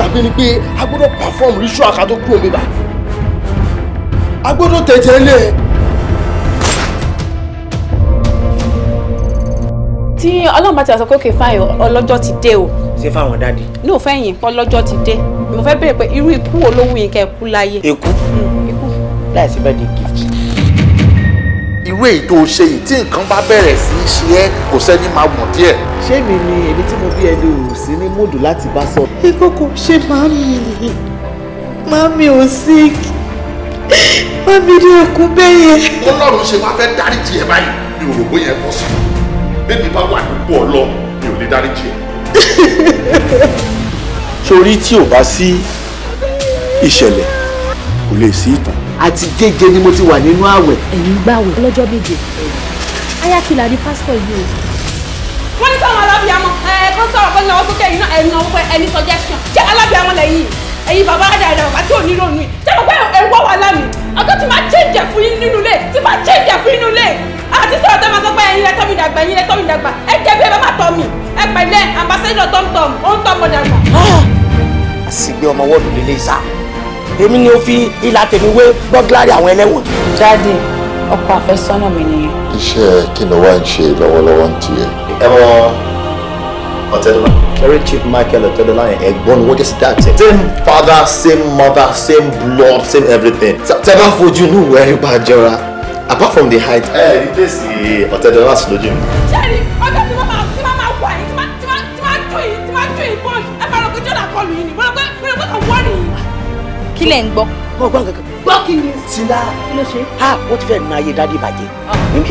gbàgbé ni pé a gbọ́dọ̀ perform ritual ká tó kúrò níbà. A gbọ́dọ̀ tẹ̀jẹ̀ lé. Tí Ọlọ́run bá ti sọ pé okay fine ọlọ́jọ́ ti dé o. Ṣé fáwọn dádì? Ní òfẹ́ yìí ọlọ́jọ́ ti dé. Mo fẹ́ béèrè pé irú ikú wo ló wù yín kẹ́ kú láyé? Ikú. Ikú. Láìsí birthday gift. Irú èyí tó ṣe yìí tí nǹkan bá bẹ̀rẹ̀ sí í ṣe ẹ́ kò sẹ́ni máa wọ̀n díẹ̀. Ṣé mi ni èmi tí mo bí ẹni ò sí ní múdù láti bá sọ? Ìkókò ṣe màámi ò sick. Màámi ní ẹkún bẹ́yẹ. Ọlọ́run ṣe wá fẹ́ dáríjì ẹ báyìí mi ò rò bóyá ẹ bọ́ sí i. Bébí bá wà nípò Ọlọ́run mi ò lè dáríjì ẹ. Sórí tí ò bá sí ìṣẹ̀lẹ̀ kò lè sí ìtàn. Àti jẹ́jẹ́ ni mo ti wà nínú àwẹ̀. Ẹ̀yin gbàwẹ̀ lọ́jọ́ méje. Ayákìlá ni pásítọ̀ yìí o. Wọ́n ní káwọn alábìàmọ́ kó sọ̀rọ̀ kó náwó sókè yìí náà ẹ̀yin náà wọ́n ẹni suggestion. Jẹ́ alábìàmọ́ lẹ́yìn ẹ̀yin bàbá àdàdà bàbá tí ò ní ronú yìí. Jẹ́ bàbá ẹ̀rọ wà lámì. Ọjọ́ tí máa change fún yín nínú ilé tí máa change fún yín nínú ilé. Àti sọ̀rọ̀ tẹ́ máa sọ pé ẹ̀yin lẹ́tọ́ mi dàgbà ẹ̀yin lẹ́tọ́ mi dàgbà. Ẹ jẹ́ bí ẹ bá máa tọ́ mi. Ẹ pẹ̀lẹ́ ambassador tọ́mtọ́m ó ń tọ́ ọmọ dàgbà. Àsìgbé ọmọ wọ́ọ̀dù lélẹ̀ sá. Èmi ni ó fi ìlà tèmi wé bọ́gláàrì àwọn ẹlẹ́wọ̀n. Jáde ọkọ àfẹ́sọ́nà mi nìyẹn. Iṣẹ́ kí ni wàá ń ṣe lọ́wọ́lọ́wọ́ ń tiẹ̀? Ẹ mọ Ọ̀tẹ́dọ́lá. Very Chief Michael Ọ̀tẹ́dọ́lá yẹn ẹ̀gbọ́n ni wọ́n jẹ́ sí dáàtẹ̀. Same father, same mother, same blood, same everything. Tẹ́ bá fojú inú ìwé ẹ̀rí bá jọra. Apart from the height. Ẹ rí fèsì Ọ̀tẹ́dọ́lá sí lójú mi. Ṣẹ́ni ọjọ́ tí máa wà yìí tí máa jó yìí bọ́ọ̀lù ẹ máa lọ pé jọ́dá kọlù yìí ni mo lọ pé kàn wọ́n nìyí. Kí lẹ̀ ń gbọ́? Mo gbọ́ nǹkan kan. Gbọ́ kí ni? Sílá. Kí ló ṣe? Ó ti fẹ́ na ayé dádì bàjẹ́.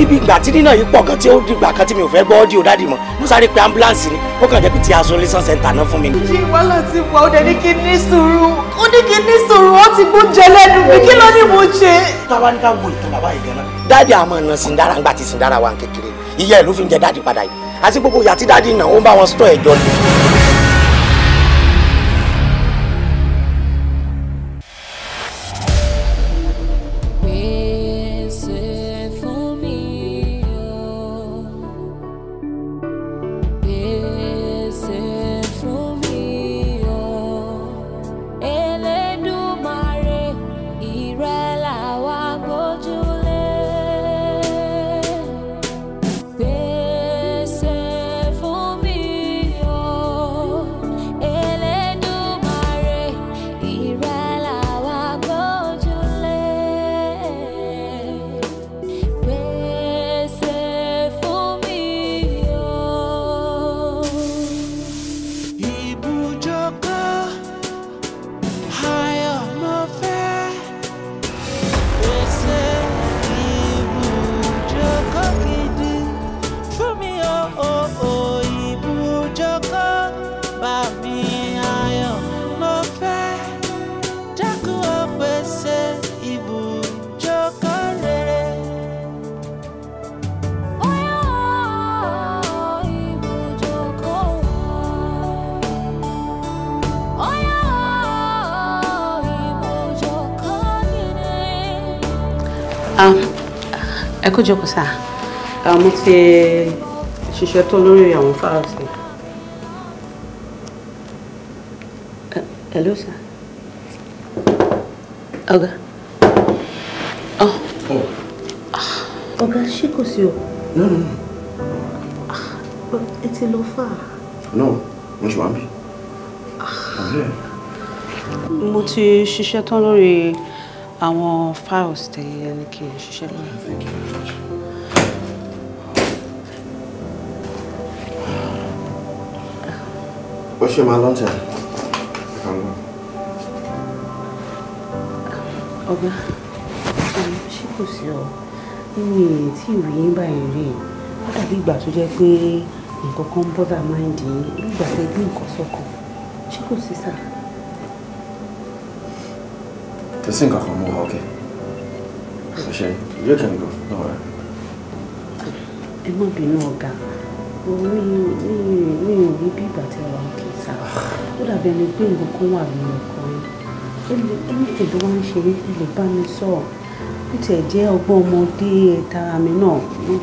Ibi ìgbà tí nínà yìí pọ̀ gan tí ó dìgbà kan tí mi ò fẹ́ gbọ́ ọ́díò dádì mọ́. Mo sáré pe ambulance ni. Ó kàn jẹ́ pé ti isolation center náà fún mi. Ṣé wàhálà ti wà ó dẹ̀ ní kí ní sùúrù? Ó ní kí ní sùúrù ó ti gbó jẹ lẹ́nu mi kí ló ní mo ṣe? Táwa ní ká wo ìtàn bàbá yìí gan-an. Dádì àmọ́ ọ̀nà Sìndára ńgbà tí Sìndára wà kékeré. Ìyá ẹ̀ ló fi ń jẹ dádì padà yìí. Àti gbogbo ìyá tí dádì náà ó ń bá wọn sọ ẹ̀jọ́ ni. Ẹ kú jókòó sá. Mo ti ṣiṣẹ́ tó lórí àwọn files ni. Hello sir. Ọ̀gá. Ọ̀gá ṣé kò sí o? No. Ẹ ti lọ fà. No, mo ṣe wá ń bì. Mo ti ṣiṣẹ́ tán lórí àwọn files tí ẹni kì í ṣiṣẹ́ lórí. Thank you very much. Ó ṣe máa lọ́ntẹ̀. Ọ̀gá, ṣé kò sí ọ? Ní tí ìwé yín báyìí rí, ó dàbí ìgbà tó jẹ́ pé nǹkan kan bother mind yín, nígbà tẹ́ gbé nǹkan sọ́kàn. Ṣé kò sí sá? Kò sí nǹkan kan mú wa, okay? Ṣe you can go, no worry. Ẹ má bínú ọ̀gá, mi ò rí bí ìgbà tí wà òkè sá. Ó dàbí ẹni pé nǹkan kan wà nínú ọkàn yín. Ẹni tẹ̀lé wá ń ṣe ẹ lè bá mi sọ̀rọ̀. Bí tiẹ̀ jẹ́ ọgbọ́n ọmọdé tara mi náà, mo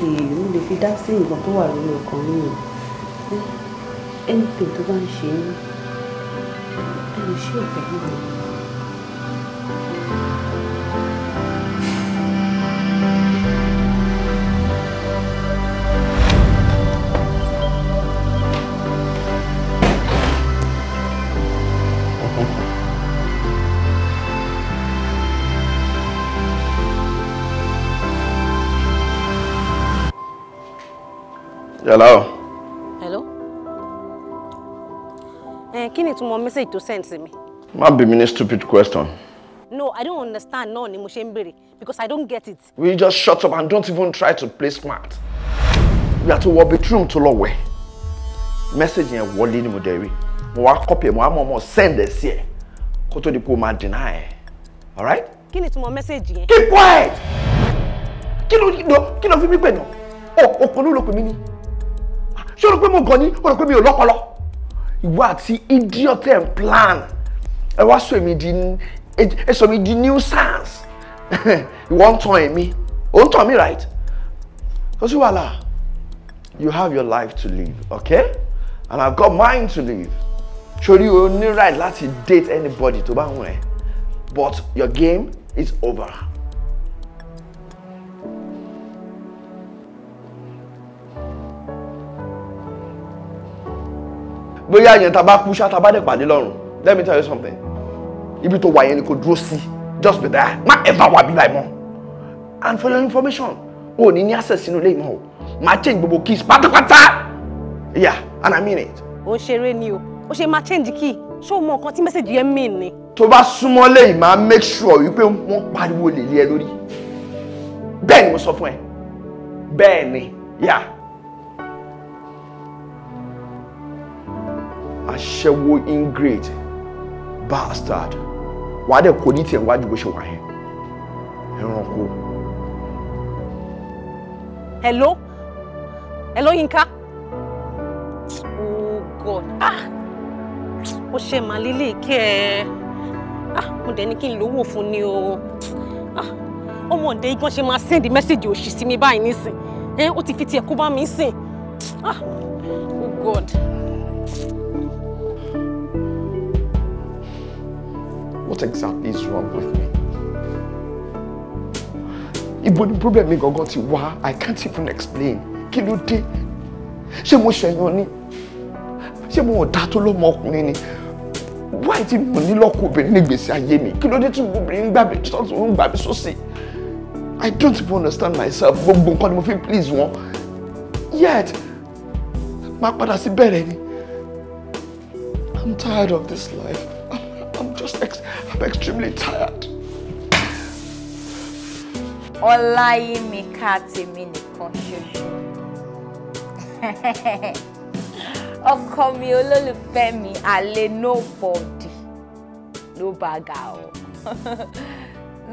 lè fi dá sí nǹkan tó wà nínú ọkàn yín. Ẹni tó bá ń ṣe ẹ lè ṣe pẹ̀lú mi. Hello. Hello. Kí ni ìtumọ̀ message to send to me? Má bi mí ní stupid question. No, I don't understand. No, ni mo ṣe ń béèrè because I don't get it. Will you just shut up and don't even try to play smart? We are to wọ bedroom tó lọ wẹ̀. Message yẹn wọlé ni mo dẹ̀ rí. Mo wá copy ẹ̀ mo wá mọ̀ send ẹ̀ sí ẹ̀ kó tó di pé o máa deny ẹ̀. All right? Kí ni ìtumọ̀ message yẹn? Keep quiet! Kí ló fi mí pè náà? Òpònú ló pè mí ní. Ṣé o rò pé mo gàn ní? O rò pé mi ò lọ́pọlọ? Ìwọ àti idiot and plan. Ẹ wá sọ èmi di nuisance. Ìwọ ń tàn èmi. Ò ń tàn mí, right? Kò sí wàhálà. You have your life to live, okay? And I've got mine to live. Ṣorí o ní right láti date anybody tó bá wù ẹ́. But your game is over. Bóyá yẹn tá bá kú ṣá tá bá dé pàdé lọ́run. Let me tell you something. Ibi tó wà yẹn ni kò dúró sí. Just be there. Má ever wá bí láì mọ́. And for your information, o ní access sínú ilé ìmọ̀ o. Má change gbogbo keys pátápátá. Yeah, and I mean it. Ó ṣeré ni o. Ó ṣe máa change key. Ṣé o mọ nǹkan tí message yẹn mean ni? Tó bá súnmọ́ lẹ́yìn máa make sure wípé wọ́n pariwo lè lé ẹ lórí. Bẹ́ẹ̀ ni mo sọ fún ẹ. Bẹ́ẹ̀ ni, yeah. Aṣẹ́wó ingrate bastard. Wàá dẹ̀ kò ní tiẹ̀ wájú bó ṣe wà yẹn. Ẹranko. Hello? Hello, Yinka? Oh God. Ó ṣe máa lílé kẹ́ ẹ. Mo dẹ̀ ní kí n lówó fún ni o. Ọmọdé igan ṣe máa send message òṣì sí mi báyìí nísìn. Ó ti fi tiẹ̀ kó bá mi sìn. Oh God. What exactly is wrong with me? Ibo ni problem mi gangan ti wá? I can't even explain. Kí ló dé? Ṣé mo ṣẹ̀yàn ni? Ṣé mo ò dá tó lọ́mọ ọkùnrin ni? Why tí mo ní lọ́kọ obìnrin ní ìgbésí ayé mi? Kí ló dé tí obìnrin ń gbà mí tó ń gbà mí sósì? I don't even understand myself. Gbogbo nǹkan ni mo fi please wọn. Yet, máa padà sí bẹ̀rẹ̀ ni. I'm tired of this life. I'm extremely tired. Ọláyímíká tèmi nìkan ṣoṣo. Ọkọ mi olólùfẹ́ mi àlè nobody ló bá ga o.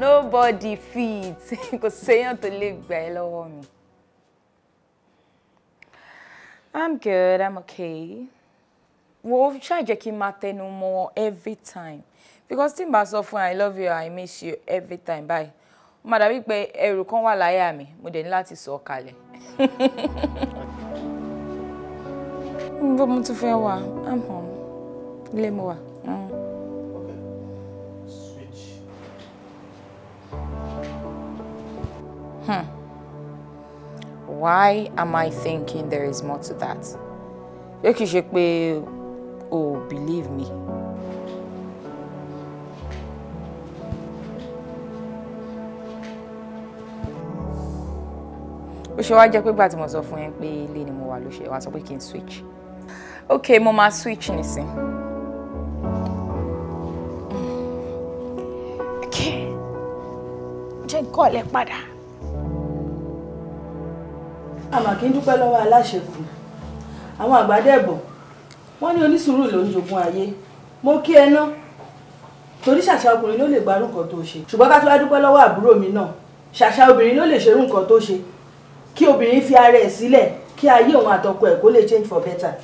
Nobody feeds. Kò séyàn tó lè gbà ẹ́ lọ́wọ́ mi. I'm good, I'm okay. Wo ṣáà jẹ́ kí n máa tẹnu mọ́ every time. Because tí n bá sọ fún I love you, I miss you every time báyìí. Ó máa dàbí pé ẹrù kan wà láyà mi, mo dẹ̀ ní láti sọ kalẹ̀. Bó mo tún fẹ́ wà, I'm home. Ilé mo wà. Okay. Switch. Why am I thinking there is more to that? Yóò kìí ṣe pé o believe me. Ó ṣe wá jẹ́ pé gbà tí mo sọ fún yín pé ilé ni mo wà ló ṣe wá sọ pé kí n switch. Okay, mo máa switch nísìn. Okay. Jẹ́ n call ẹ padà. Àmà kí n dúpẹ́ lọ́wọ́ aláṣẹkù. Àwọn àgbàdẹ́bọ̀ wọ́n ní onísùúrù ló ń jogún ayé. Mo kí ẹ ná. Torí ṣàṣà ọkùnrin ló lè gbarú nǹkan tó ṣe. Ṣùgbọ́n ká tó wá dúpẹ́ lọ́wọ́ àbúrò mi náà. Ṣàṣà obìnrin ló lè ṣerú nǹkan tó ṣe. Kí obìnrin fi ara ẹ̀ sílẹ̀ kí ayé òun àtọkọ ẹ̀ kó lè change for better.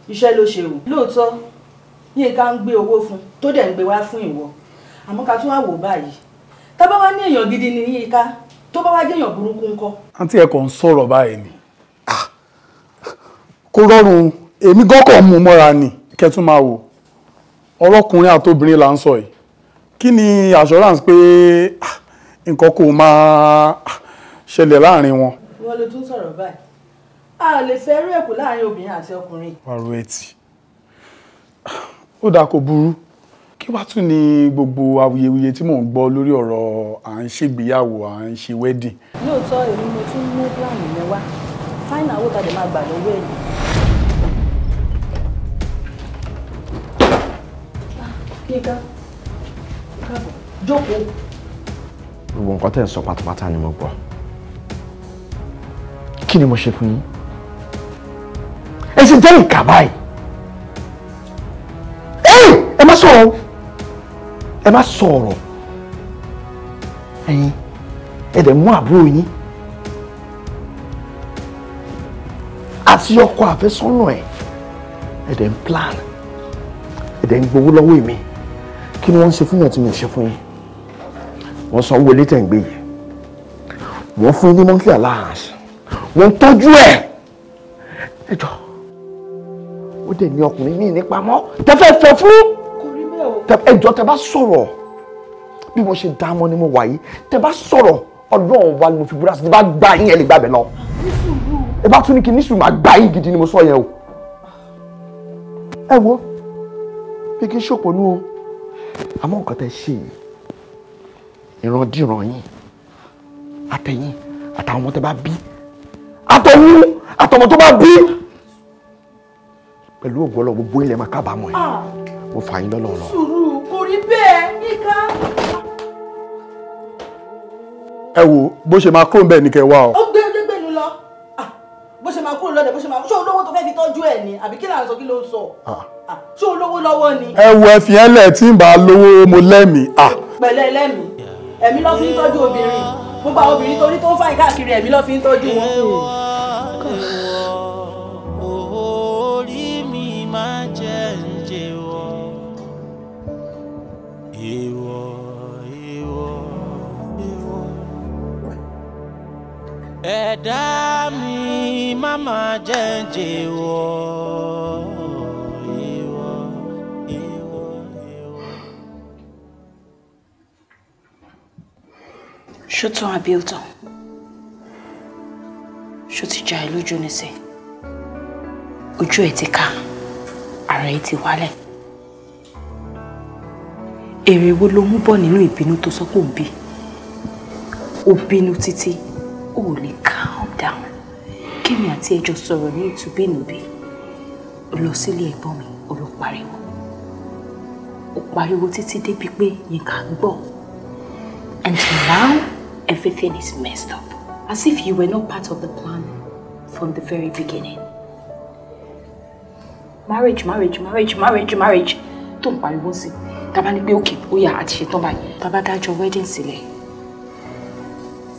Iṣẹ́ ló ṣe o. Lóòótọ́ Yínká ń gbé owó fún tó dẹ̀ ń gbé wá fún ìwọ. Àmọ́ ká tún wá wò báyìí. Tá bá wá ní èèyàn gidi ni Yínká tó bá wá jẹ́ èèyàn burúkú ńkọ́. Àǹtí ẹ kàn ń sọ̀rọ̀ báyìí ni. Kò rọrùn èmi gọ́kọ̀ mú mọ́ra ni kẹ́ tún máa wò. ọlọ́kùnrin àtobìnrin là ń sọ yìí kí ni assurance pé nǹkan kò máa ṣẹlẹ̀ láàrin wọn. wọ́n ló tún sọ̀rọ̀ báyìí a lè fẹ́ rú ẹ̀kú láàrin obìnrin àti ọkùnrin. wàrú ẹtì ó dáa kò burú kí wàá tún ní gbogbo awuyewuye tí mò ń gbọ́ lórí ọ̀rọ̀ à ń ṣègbéyàwó à ń ṣe wedding. lóòótọ́ èmi mo tún mú plan mi wá fáìnà owó tàdé máa gbà lọ́wọ́ ẹ̀yìn. kíkà káàbọ̀ jókòó. gbogbo nǹkan tẹ́ ń sọ pátápátá ni mo gbọ́. kí ni mo ṣe fún yín? ẹ sì jẹ́ ìkà báyìí. ẹ má sọ̀rọ̀ ẹ má sọ̀rọ̀ ẹ̀yin ẹ dẹ̀ mú àbúrò yín àti ọkọ àfẹ́sọ́nà ẹ dẹ̀ ń plan ẹ dẹ̀ ń gbowó lọ́wọ́ èmi kí ni wọ́n ń ṣe fún yàn tí mi ò ṣe fún yín wọ́n san owó ilé tẹ̀ ń gbé yìí wọ́n fún yín ní monthly allowance wọ́n ń tọ́jú ẹ jọ ó dẹ̀ ní ọkùnrin míì ní pamọ́ tẹ́fẹ́ fẹ́ fún ẹjọ́ tẹ́ bá sọ̀rọ̀ bí mo ṣe dá mọ́ ni mo wà yìí tẹ́ bá sọ̀rọ̀ ọlọ́run wa ni mo fi búra sí ti bá gbá yín ẹ lè gbàbẹ̀ lọ ẹ bá tún ní kí ní sùn máa gbá yín gidi ni mo sọ yẹn o ẹ wo bí kí n ṣòpònú o àmọ́ nǹkan tẹ́ ṣe yìí ìrandíran yín àtẹ̀yìn àtàwọn ọmọ tẹ́ bá bí àtọ̀hún àtọmọ tó bá bí pẹ̀lú ògbó ọlọ́run gbogbo ilẹ̀ máa kábàámọ̀ ẹ̀ mo fà yín lọ́lọ́ lọ. sùúrù kò rí bẹ́ẹ̀ kíkà. ẹ wo bó ṣe máa kúrò bẹ́ẹ̀ ni kẹ́ wá o. ó gbé gbégbénu lọ bó ṣe máa kúrò lọ́dẹ̀ bó ṣe máa ṣé olówó tó fẹ́ fi tọ́jú ẹ̀ ni àbí kí là ń sọ kí ló ń sọ ṣé olówó lọ́wọ́ ni. ẹ wo ẹ fi ẹ lẹ tí ń bá lówó mo lẹ́mìí. pẹ̀lẹ́ ẹlẹ́mìí ẹ̀mí ló fi ń tọ́jú obìnrin gbogbo àwọn obìnrin torí tó ń fàyè káàkiri ẹ̀mí ló fi ń tọ́jú wọn. Ẹ̀dá mi máma jẹ́ǹjẹ́ wọ́ ìwọ ìwọ ìwọ. Ṣó tán àbí ó tán? Ṣó ti já ẹ lójú nísìn? Ojú ẹ ti ká, ara ẹ ti wálẹ̀. Èrè wo ló mú bọ̀ nínú ìbínú tó sọ pé ò ń bí? Ó bínú títí. Oh, calm down. Kémi àti ẹjọ́ sọ̀rọ̀ ní ìtúbínúbí. Ó lọ sílé ẹ̀gbọ́n mi, ó lọ pariwo. Ó pariwo títí débi pé Yínká gbọ́. And now everything is messed up. As if you were not part of the plan from the very beginning. Marriage. Tó ń pariwo sí. Tàbá ní pé okay, ó yá àti ṣetán báyìí. Bàbá dájọ́ wedding sílẹ̀.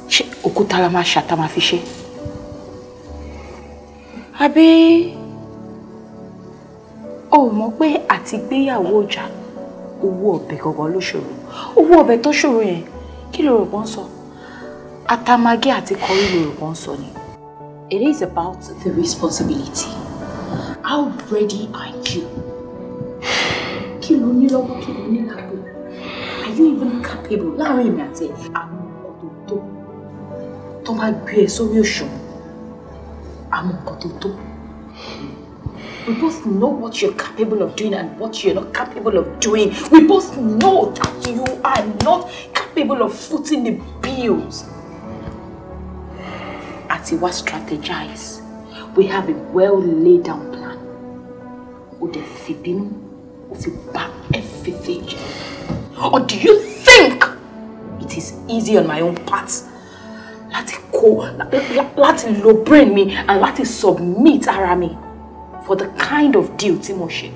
Ṣé òkúta la máa ṣàtà máa fi ṣe? Àbí o mọ̀ pé àti gbéyàwó ọjà owó ọbẹ̀ gangan ló ṣòro. Owó ọbẹ̀ tó ṣòro yẹn kí ló rò pọ́n sọ? Atamage àti kọrí ló rò pọ́n sọ ni. It is about the responsibility. How ready are you? Kí ló ní lọ́wọ́ kí ló ní lápò? Are you even capable? Láàárín èmi àti àwọn ọ̀dọ́ tó tó máa gbé ẹ sórí òṣùwọ̀n àmọ́ nǹkan tó tó. We both know what you're capable of doing and what you're not capable of doing. We both know that you are not capable of footing the bills. Àti wá strategize. We have a well laid down plan. Ó dẹ̀ fi bínú, ó fi bà everything. Or do you think it is easy on my own part? Láti lo brain mi and láti submit ara mi for the kind of deal tí mo ṣe.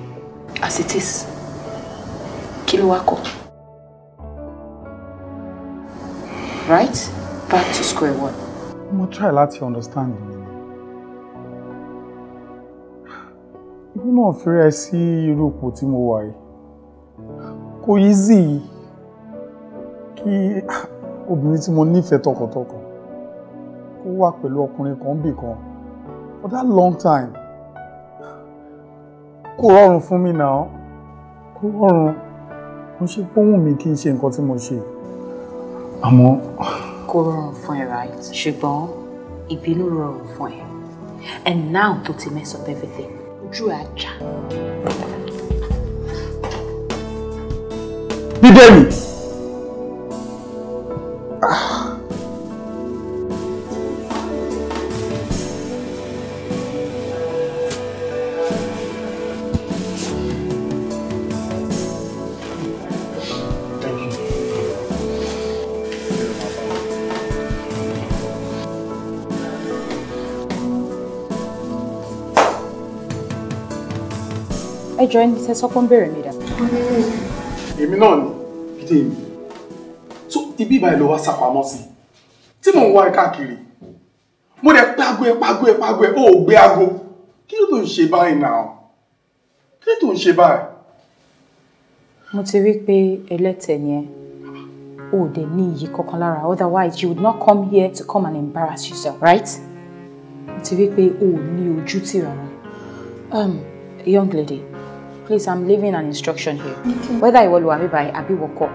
As it is, kí ló wá kọ̀? Right? Back to square one. Mo try láti understand mi. Ibi náà fẹ́rẹ̀ sí irú ipò tí mo wà yìí. Kò easy kí obìnrin tí mo nífẹ̀ẹ́ tọkàntọkàn kó wà pẹ̀lú ọkùnrin kan bì kan for that long time. Kò rọrùn fún mi now. kò rọrùn mo ṣe pé wùn mí kí n ṣe nǹkan tí mo ṣe àmọ́. kò rọrùn fún ẹ right ṣùgbọ́n ìbínú rọrùn fún ẹ and now tó ti mess up everything ojú ẹ ajá. Bídèmí. Ẹ jọ̀ọ́ ẹni tẹ́ sọ pé ń bèrè mi dà. Èmi náà ni Bídèmí. So ibi ìbáyìí ló wá sápamọ́ sí. Tí mò ń wá ẹ káàkiri. Mo dẹ̀ pàgọ́ ẹ ó gbé aago. Kí ló tó ń ṣe báyìí náà? Kí ló tó ń ṣe báyìí? Mo ti rí pé ẹlẹ́tẹ̀ ni ẹ́. O dẹ̀ ní iyì kankan lára. Otherwise you would not come here to come and embarrass yourself, right? Mo ti rí pé o ò ní ojú tì rárá. Young lady. Please, I'm leaving an instruction here. Okay. Whether I will be by Abi Woko,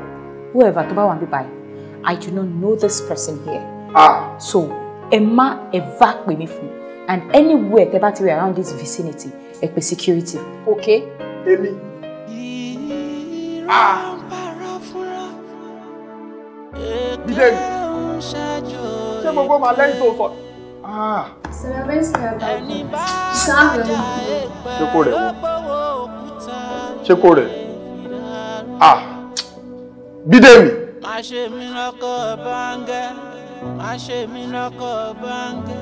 whoever to be by, I do not know this person here. So, Emma evac with me from, and anywhere they battery around this vicinity, ekpe security. Okay? Emi. Bídèmí. Ṣé gbogbo máa lẹ́yìn tó sọ? Ṣé kò rẹ̀ wò? Ṣé kò rẹ̀? Bídèmí. Má ṣe mí lọ́kọ̀ báńgẹ́, má ṣe mí lọ́kọ̀ báńgẹ́.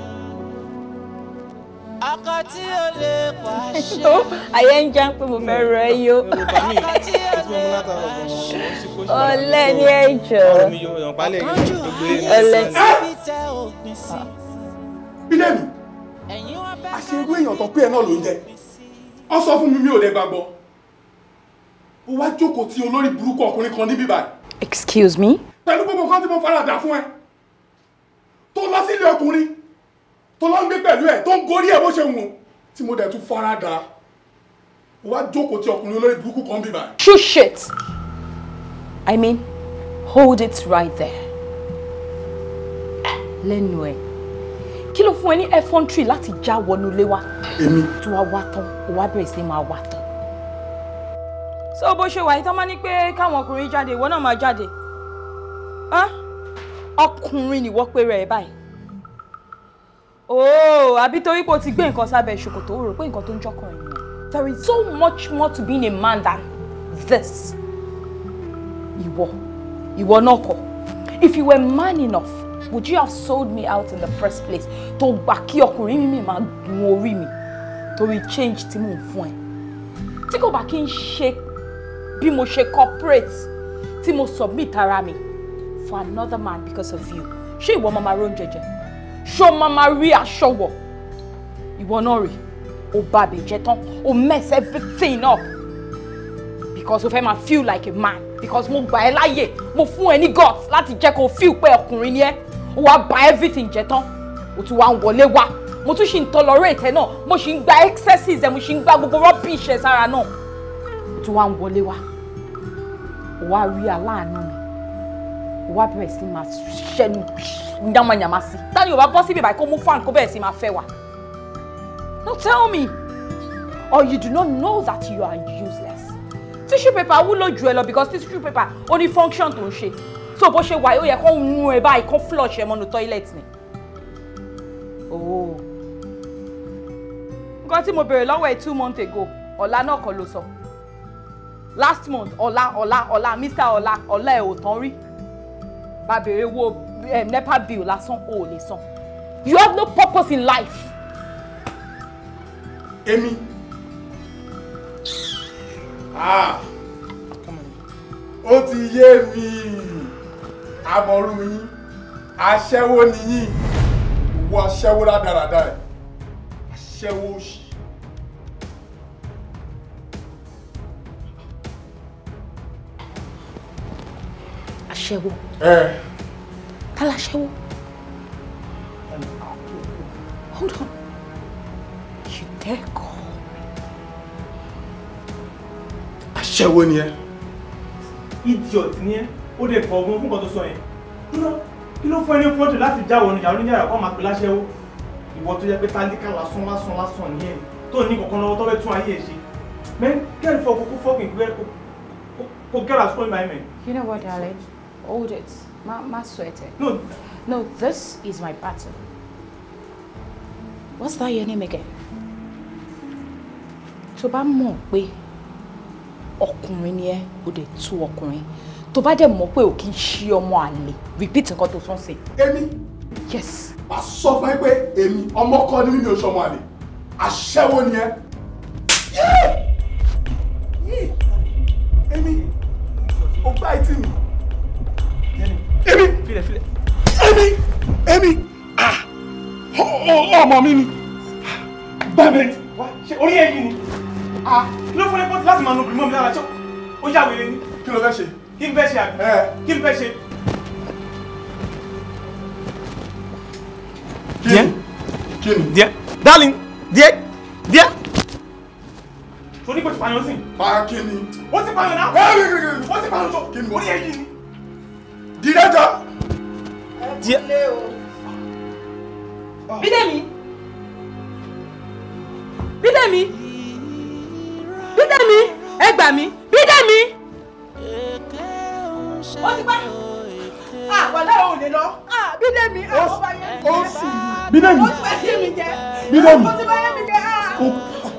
Ọkọ tí ó lè pàṣẹ. Ayé ń já pé mo fẹ́ rẹ yó. Ọkọ tí ó lè pàṣẹ. Ọ̀lẹ ni ẹ jọ. Ọ̀lẹ. Bídèmí. Àṣerú èèyàn tó pé ẹ náà ló ń jẹ. Ó sọ fún mi ò lè gbàgbọ́. Ó wá jókòó tí olórí burúkú ọkùnrin kan níbí báyìí. Excuse me? Pẹ̀lú gbogbo nǹkan tí mo faradà fún ẹ. Tó lọ sílé ọkùnrin. Tó lọ ń gbé pẹ̀lú ẹ̀ tó ń gorí ẹ̀ bó ṣe wù. Tí mo dẹ̀ tún faradà. Ó wá jókòó tí ọkùnrin olórí burúkú kan níbí báyìí. True shit. I mean, hold it right there. Lẹ́nu ẹ̀. Kí ló fún ẹ ní effrontery láti já wọnú ilé wa? Èmi. Tó wá wá tán, ó wá bẹ̀rẹ̀ sí máa wá tán. So bó ṣe wà yìí tán máa ní pé káwọn ọkùnrin jáde, ìwọ náà máa jáde. Ọkùnrin ni wọ́n pé rẹ̀ báyìí. Àbí torí pé o ti gbé nǹkan sábẹ́ ṣòkòtò, ó rò pé nǹkan tó ń jọkùnrin nìyẹn. There is so much more to being a man than this. Ìwọ náà kọ́. If you were man enough, would you have sold me out in the first place? Tó gbà kí ọkùnrin mi máa gun orí mi torí change tí mò ń fún ẹ. Tí kò bá kí n ṣe bí mo ṣe corporate tí mo submit ara mi for another man because of you. Ṣé ìwọ máa rón jẹjẹ? Ṣó máa rí aṣọ wọ̀? Ìwọ náà rí. O bà bẹ̀ jẹ́ tán. O mess everything up. Because o fẹ́ máa feel like a man. Because mo gbà ẹ́ láyè. Mo fún ẹ ní guts láti jẹ́ kó feel pé ọkùnrin ni ẹ́. O wá bà everything jẹ́ tán. O tún wá ń wọlé wá. Mo tún ṣì ń tolerate ẹ náà. Mo ṣì ń gba excesses ẹ. Mo ṣì ń gba gbogbo rubbish ẹ sára náà. O tún wá ń wọlé wá. O wá rí aláàánú mi. O wá bẹ̀rẹ̀ sí máa ṣẹ́nu yamayama sí. Tani o bá bọ́ síbi báyìí kó mú fan kó bẹ̀rẹ̀ sí máa fẹ́ wa. No, tell me. Or you do not know that you are useless. Tissue paper wúlò jù ẹ lọ because tissue paper only function tó ń ṣe. So bó ṣe wà ó yẹ kó nu ẹ báyìí kó flush ẹ mọ́nu toilet ni. Nǹkan tí mo béèrè lọ́wọ́ ẹ 2 months ago, ọ̀la náà kọ́ ló sọ. Last month, ọ̀la, Mr. ọ̀la ẹ̀ ò tán rí. Bá béèrè wo NEPA bill lásán ò lè san. You have no purpose in life. Èmi. Ó ti yé mi. Àmọ̀rú yín. Aṣẹ́wó ni yín. Ìwọ aṣẹ́wó rádaràda ẹ̀. Aṣẹ́wó òṣì. Aṣẹ́wó. Tala aṣẹ́wó. Hold on. You dare call me Aṣẹ́wó ni ẹ́. Idiot ni ẹ́. Ó dẹ̀ kọ̀ ọgbọ́n fún nǹkan tó sọ yẹn. Kí ló fún ẹ ní fọ́tò láti jáwọ́ ní ìyàwó níyàrá kọ́ máa pè láṣẹ́wó? Ìwọ tó yẹ pé tálíkà lásán ní ẹ̀ tó ní kankan lọ́wọ́ tó fẹ́ tún ayé ẹ̀ ṣe. Man, get for fucking go get us going by me. You know what, darling? Hold it. Ma sweat it. No, this is my battle. What's that your name again? Tó bá mọ̀ pé ọkùnrin ni ẹ́, ó dẹ̀ tú ọkùnrin. Tó bá dẹ̀ mọ̀ pé ò kí ń ṣí ọmọ àlè. Repeat nǹkan tó tún ṣe. Èmi? Yes. Màá sọ fún ẹ pé èmi ọmọ kọ́ ni mi ò ṣọmọ àlè. Aṣẹ́wó ni ẹ́. Èmi ò gbá etí mi. Èmi ọmọ mi ni. Bẹ́ẹ̀ ṣe orí ẹ̀yìn ni. Kí ló fún ẹ pọ́tù láti máa nu obìnrin mọ́ mi lára ṣọ́? Ó yà wèrè ni. Kí ló fẹ́ ṣe? Kí n fẹ́ ṣe àbí? Kí n fẹ́ ṣe? Díẹ̀. Darling, díẹ̀. Ṣo ní kò ti pààyàn sí? Máa kí ni? Ó ti pààyàn náà. Ó ti pààyàn tó. Orí ẹ̀yìn ni. Dídájọ́. Díẹ̀. Bídèmí, ẹ gbà mí, Bídèmí. Ó ti pẹ́. Wàlá ò lè lọ. Bídèmí, àwọn bá yẹn mi jẹ́. Bídèmí. Ó ti bá yé mi jẹ́. Bídèmí. Ó ti bá yé mi jẹ́.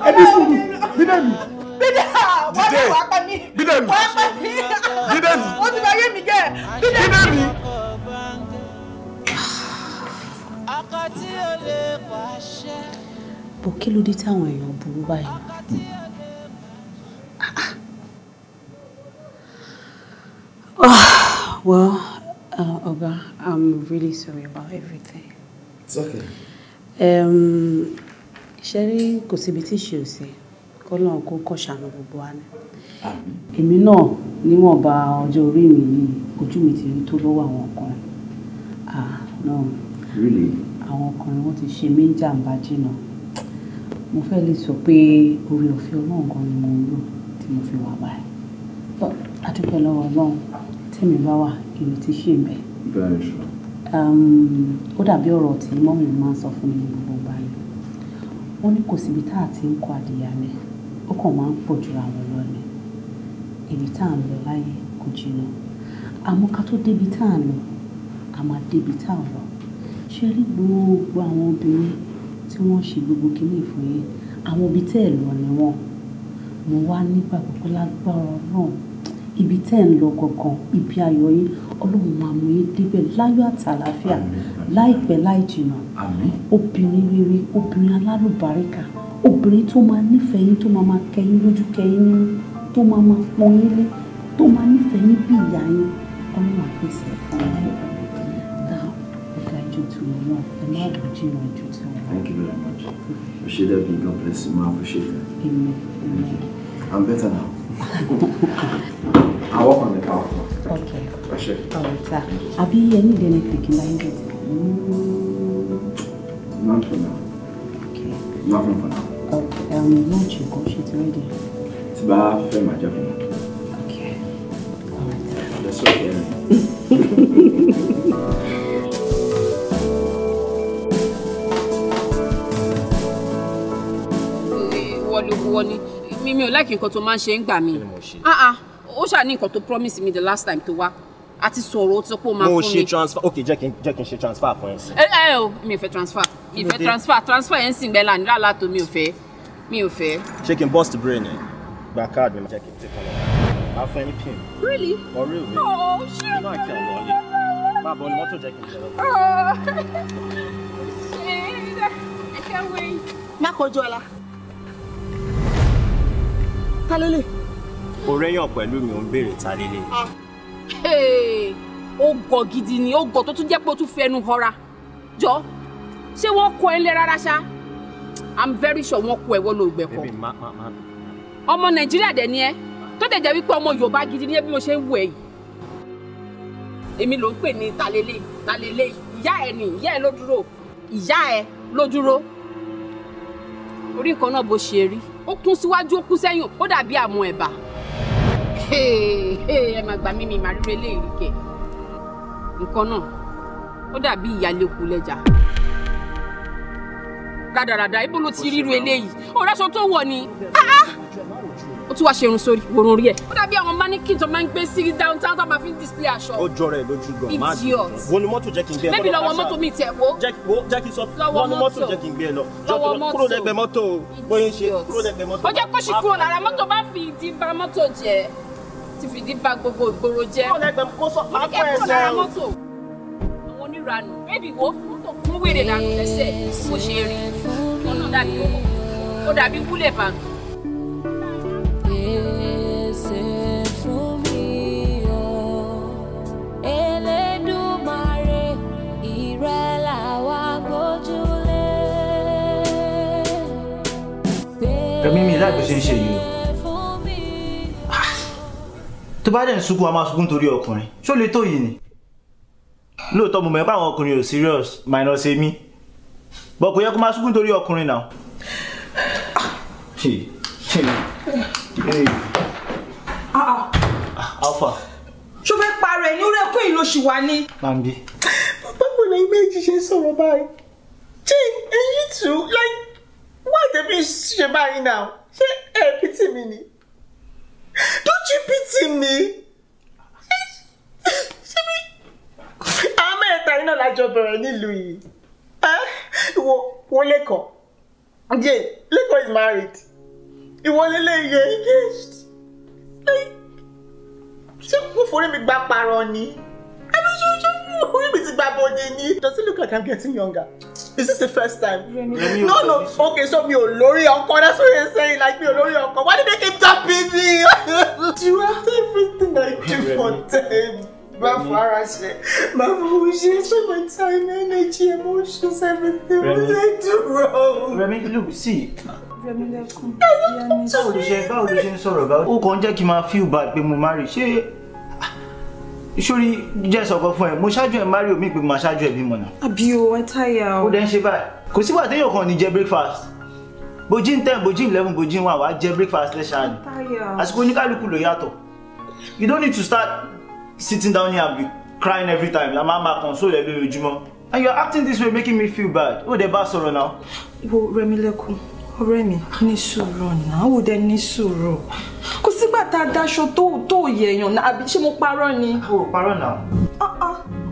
Ẹbí sùúrù. Bídèmí. Wọ́n ní wàá pa mí. Bídèmí. Wàá pa mí. Bídèmí. Ó ti bá yé mi jẹ́. Bídèmí. Bó kí ló dé táwọn èèyàn burú báyìí? Well, Oga, I'm really sorry about everything. It's okay. Ṣẹ́rí kò síbi tí ṣe ò sí, k'Ọlọ́run kó kọ́ ṣàánú gbogbo wa ni. Èmi náà níwọ̀nba ọjọ́ orí mi yìí, ojú mi ti rí tó lọ́wọ́ àwọn ọkùnrin. No. Really? Àwọn ọkùnrin wọ́n ti ṣe mí jàǹbá jìnnà. Mo fẹ́ lè sọ pé orí ọ̀fẹ́ Ọlọ́run kan ni mo ń lò tí mo fi wà báyìí. A dúpẹ́ lọ́wọ́ Ọlọ́run tẹ́mi bá wà ìrètí ṣì ń bẹ. Very true. Ó dàbí ọ̀rọ̀ tí mọ́mì mi máa ń sọ fún mi ní gbogbo ìgbà yìí. Wọ́n ní kò síbi tá a ti ń kọ adìyẹ ni, ó kàn máa ń pọ̀ jù àwọn lọ ni. Ibi tá à ń lọ láyé kò jìnnà. Àmọ́ ká tó débi tá à ń lọ, a máa débi tá à ń lọ. Ṣé rí gbogbo àwọn obìnrin tí wọ́n ṣe gbogbo kíní fún yín, àwọn ibi tẹ́ ẹ̀ lọ ni wọ́n. Mo wá nígbàgbọ́ pé lágbára Ọlọ́run, ibi tẹ́ ẹ̀ ń lọ gangan, ibi ayọ̀ yín, Ọlọ́run máa mú yín débẹ̀ láyọ̀ àtàlàáfíà, láìpẹ́ láì jìnnà. Obìnrin rere, obìnrin alálùbáríkà, obìnrin tó máa nífẹ̀ẹ́ yín, tó máa kẹ́yìn lójú kẹ́yìn nínú, tó máa pọ́n yín lé, tó máa nífẹ̀ẹ́ yín bí ìyá yín, Ọlọ́run á pèsè fún yín. Thank you very much. Appreciate that. God bless you. I appreciate that. Amen. I'm better now. I'll walk on the car. Okay. Appreciate it. Alright, sir. Have you any dinner picking by it? None for now. Okay. Nothing for now. Okay. Lunch you go. She's ready. It's about my job. Okay. Alright, sir. That's okay. Wọ́n ni mi ò like nǹkan tó máa ń ṣe ń gbà mí. Ó ṣáà ní nǹkan tó promise me the last time tó wá. A ti sọ̀rọ̀ ó ti sọ pé ó máa fún mi. Mo ṣe transfer. Okay, jẹ́ kí n ṣe transfer fún ẹ sí. O mi ò fẹ́ transfer. Mi ò fẹ́ transfer yẹn sì ń gbẹ́ lánìí rálá tó mi ò fẹ́. Ṣé kí n bust brain ẹ̀? Gba card mi, jẹ́ kí n take on it. Máa fẹ́ ní pin. Really? For real, baby. Oh, shit. Inú àìkẹ́ ọ̀lọ́ ọ̀lẹ́. Máa bọ̀ ní mọ́tò jẹ́ kí n jẹ́ lọ. I can't wait. Má kojú ọ̀la. Ta lélẹ̀? Ọ̀rẹ́yàn pẹ̀lú mi ò ń béèrè ta lélẹ̀. Ó gọ̀ gidi ni, ó gọ̀ tó tún jẹ́ pé ó tún fẹnu họra. Jọ, ṣé wọ́n kọ ẹ lé rárá ṣá? I'm very sure wọ́n kọ ẹ wọ́n ló gbẹ̀kọ́. Baby, má. Ọmọ Nàìjíríà dẹ̀ ni ẹ́, tó dẹ̀ jẹ́ wípé ọmọ Yorùbá gidi ni ẹ́ bí mo ṣe ń wò ẹ́ yìí. Èmi ló ń pè ní ta lélẹ̀. Ìyá ẹ ni, ìyá ẹ ló dúró. Orí nǹkan náà bó ṣe rí. Ó kún síwájú, ó kún sẹ́yìn, ó dàbí àmú ẹ̀bà. ẹ máa gbà mí mi máa rí eléyìí rí kẹ nǹkan náà ó dàbí ìyálẹ́kùn lẹ́jà rádaràdà ibo ló ti ríru eléyìí ọ̀rẹ́ aṣọ tó wọ̀ ni ó tún wá ṣe irun sórí wòrùn rí ẹ̀ ó dàbí àwọn mannequin tó máa ń gbé sí downtown tó máa fi ń display aṣọ. ó jọ rẹ̀ lójú gan máa idiot. wọnú mọ́tò jẹ́ kí n gbé ẹ lọ. bébí lọ́wọ́ mọ́tò mi tẹ̀ wo. jẹ́ kí n sọ wọnú mọ́tò jẹ́ kí n gbé ẹ lọ. lọ́wọ́ mọ́tò kúrò lẹ́gbẹ̀ẹ́ mọ́tò bóyá ń ṣe kúrò lẹ́gbẹ̀ẹ́ mọ́tò. ó jẹ́ kó ṣì kúrò lára mọ́tò bá fi ìdí bà mọ́tò jẹ́ ti fi ìdí bà gbogbo ìgboro jẹ́. kúrò lẹ́gbẹ̀ẹ́ kó sọ máa pẹ́ ẹsẹ̀ lára mọ́tò. àwọn oníranù bébí wo mọ́tò fún wèrè dànù lẹ́sẹ̀ bó ṣe rí ọ̀nà dàbí ó dàbí wúlẹ̀ bàǹkì. Rẹ̀mí mi láì bó ṣe ń ṣe yìí o. Tó bá dẹ̀ ń sunkún a máa sunkún torí ọkùnrin. Ṣó lè tó yìí ni? Lóòótọ́ mo mọ̀ pé àwọn ọkùnrin ò serious minus èmi. Bọ̀ kò yẹ kó máa sunkún torí ọkùnrin náà. Alpha. Ṣó fẹ́ parẹ́ ní orí ẹkún ìlú oṣù wa ní. Bambi. Báwo ni méjì ṣe sọ̀rọ̀ báyìí? Jane, and you too, like, why the be ṣe báyìí now? Ṣé ẹ pity mi ni? Don't you pity me? Ṣé mi? Àwọn mẹ́ta iná lájọ bẹ̀rẹ̀ nílùú yìí. Wo Lẹ́kọ̀ọ́. Jane, Lẹ́kọ̀ọ́ is married. Ìwọ lélẹ̀ you're engaged. Like, ṣé mo forí mi gbá parọ́ ni? Orí mi ti gbá bọ́dé ni. Does it look like I'm getting younger? Is this the first time? No. Okay, so mi ò lórí ọkọ. That's what you're saying. Like mi ò lórí ọkọ. Why did they keep tapping me? Do after everything I do for them. Bafara ṣe. Bafara ṣe. Spend my time, energy, emotions, everything. What did I do wrong? Rẹ̀mí, look, see. Báwo ló ṣe ń sọ̀rọ̀ báwo? Ó kàn jẹ́ kí n máa feel bad pé mo marry. Ṣé ìṣòrí jẹ́ ìsọ̀kan fún ẹ? Mo ṣáájú ẹ marry omi pé mo máa ṣáájú ẹ bímọ náà. Àbí o, ẹ táyà o. Ó dẹ̀ ń ṣe báyìí. Kò sígbà téèyàn kan ní jẹ breakfast. Bójí ń 10, bójí 11, bójí 1 wàá jẹ breakfast lẹ́ṣáà ni. Àsìkò oníkálukú ló yàtọ̀. You don't need to start sitting down here and be crying every time. La máa console ẹ lójoojúmọ́. And you're acting this way making me feel bad. Ó dẹ̀ bá sọ̀rọ̀ náà. Wo Rẹ̀mílẹ́kún. Ọ̀rẹ́ mi ní sùúrù náà ó dẹ ní sùúrù kò sígbà tá a daṣọ tó yẹ̀yàn náà àbí ṣé mo parọ́ ni. O parọ́ náà.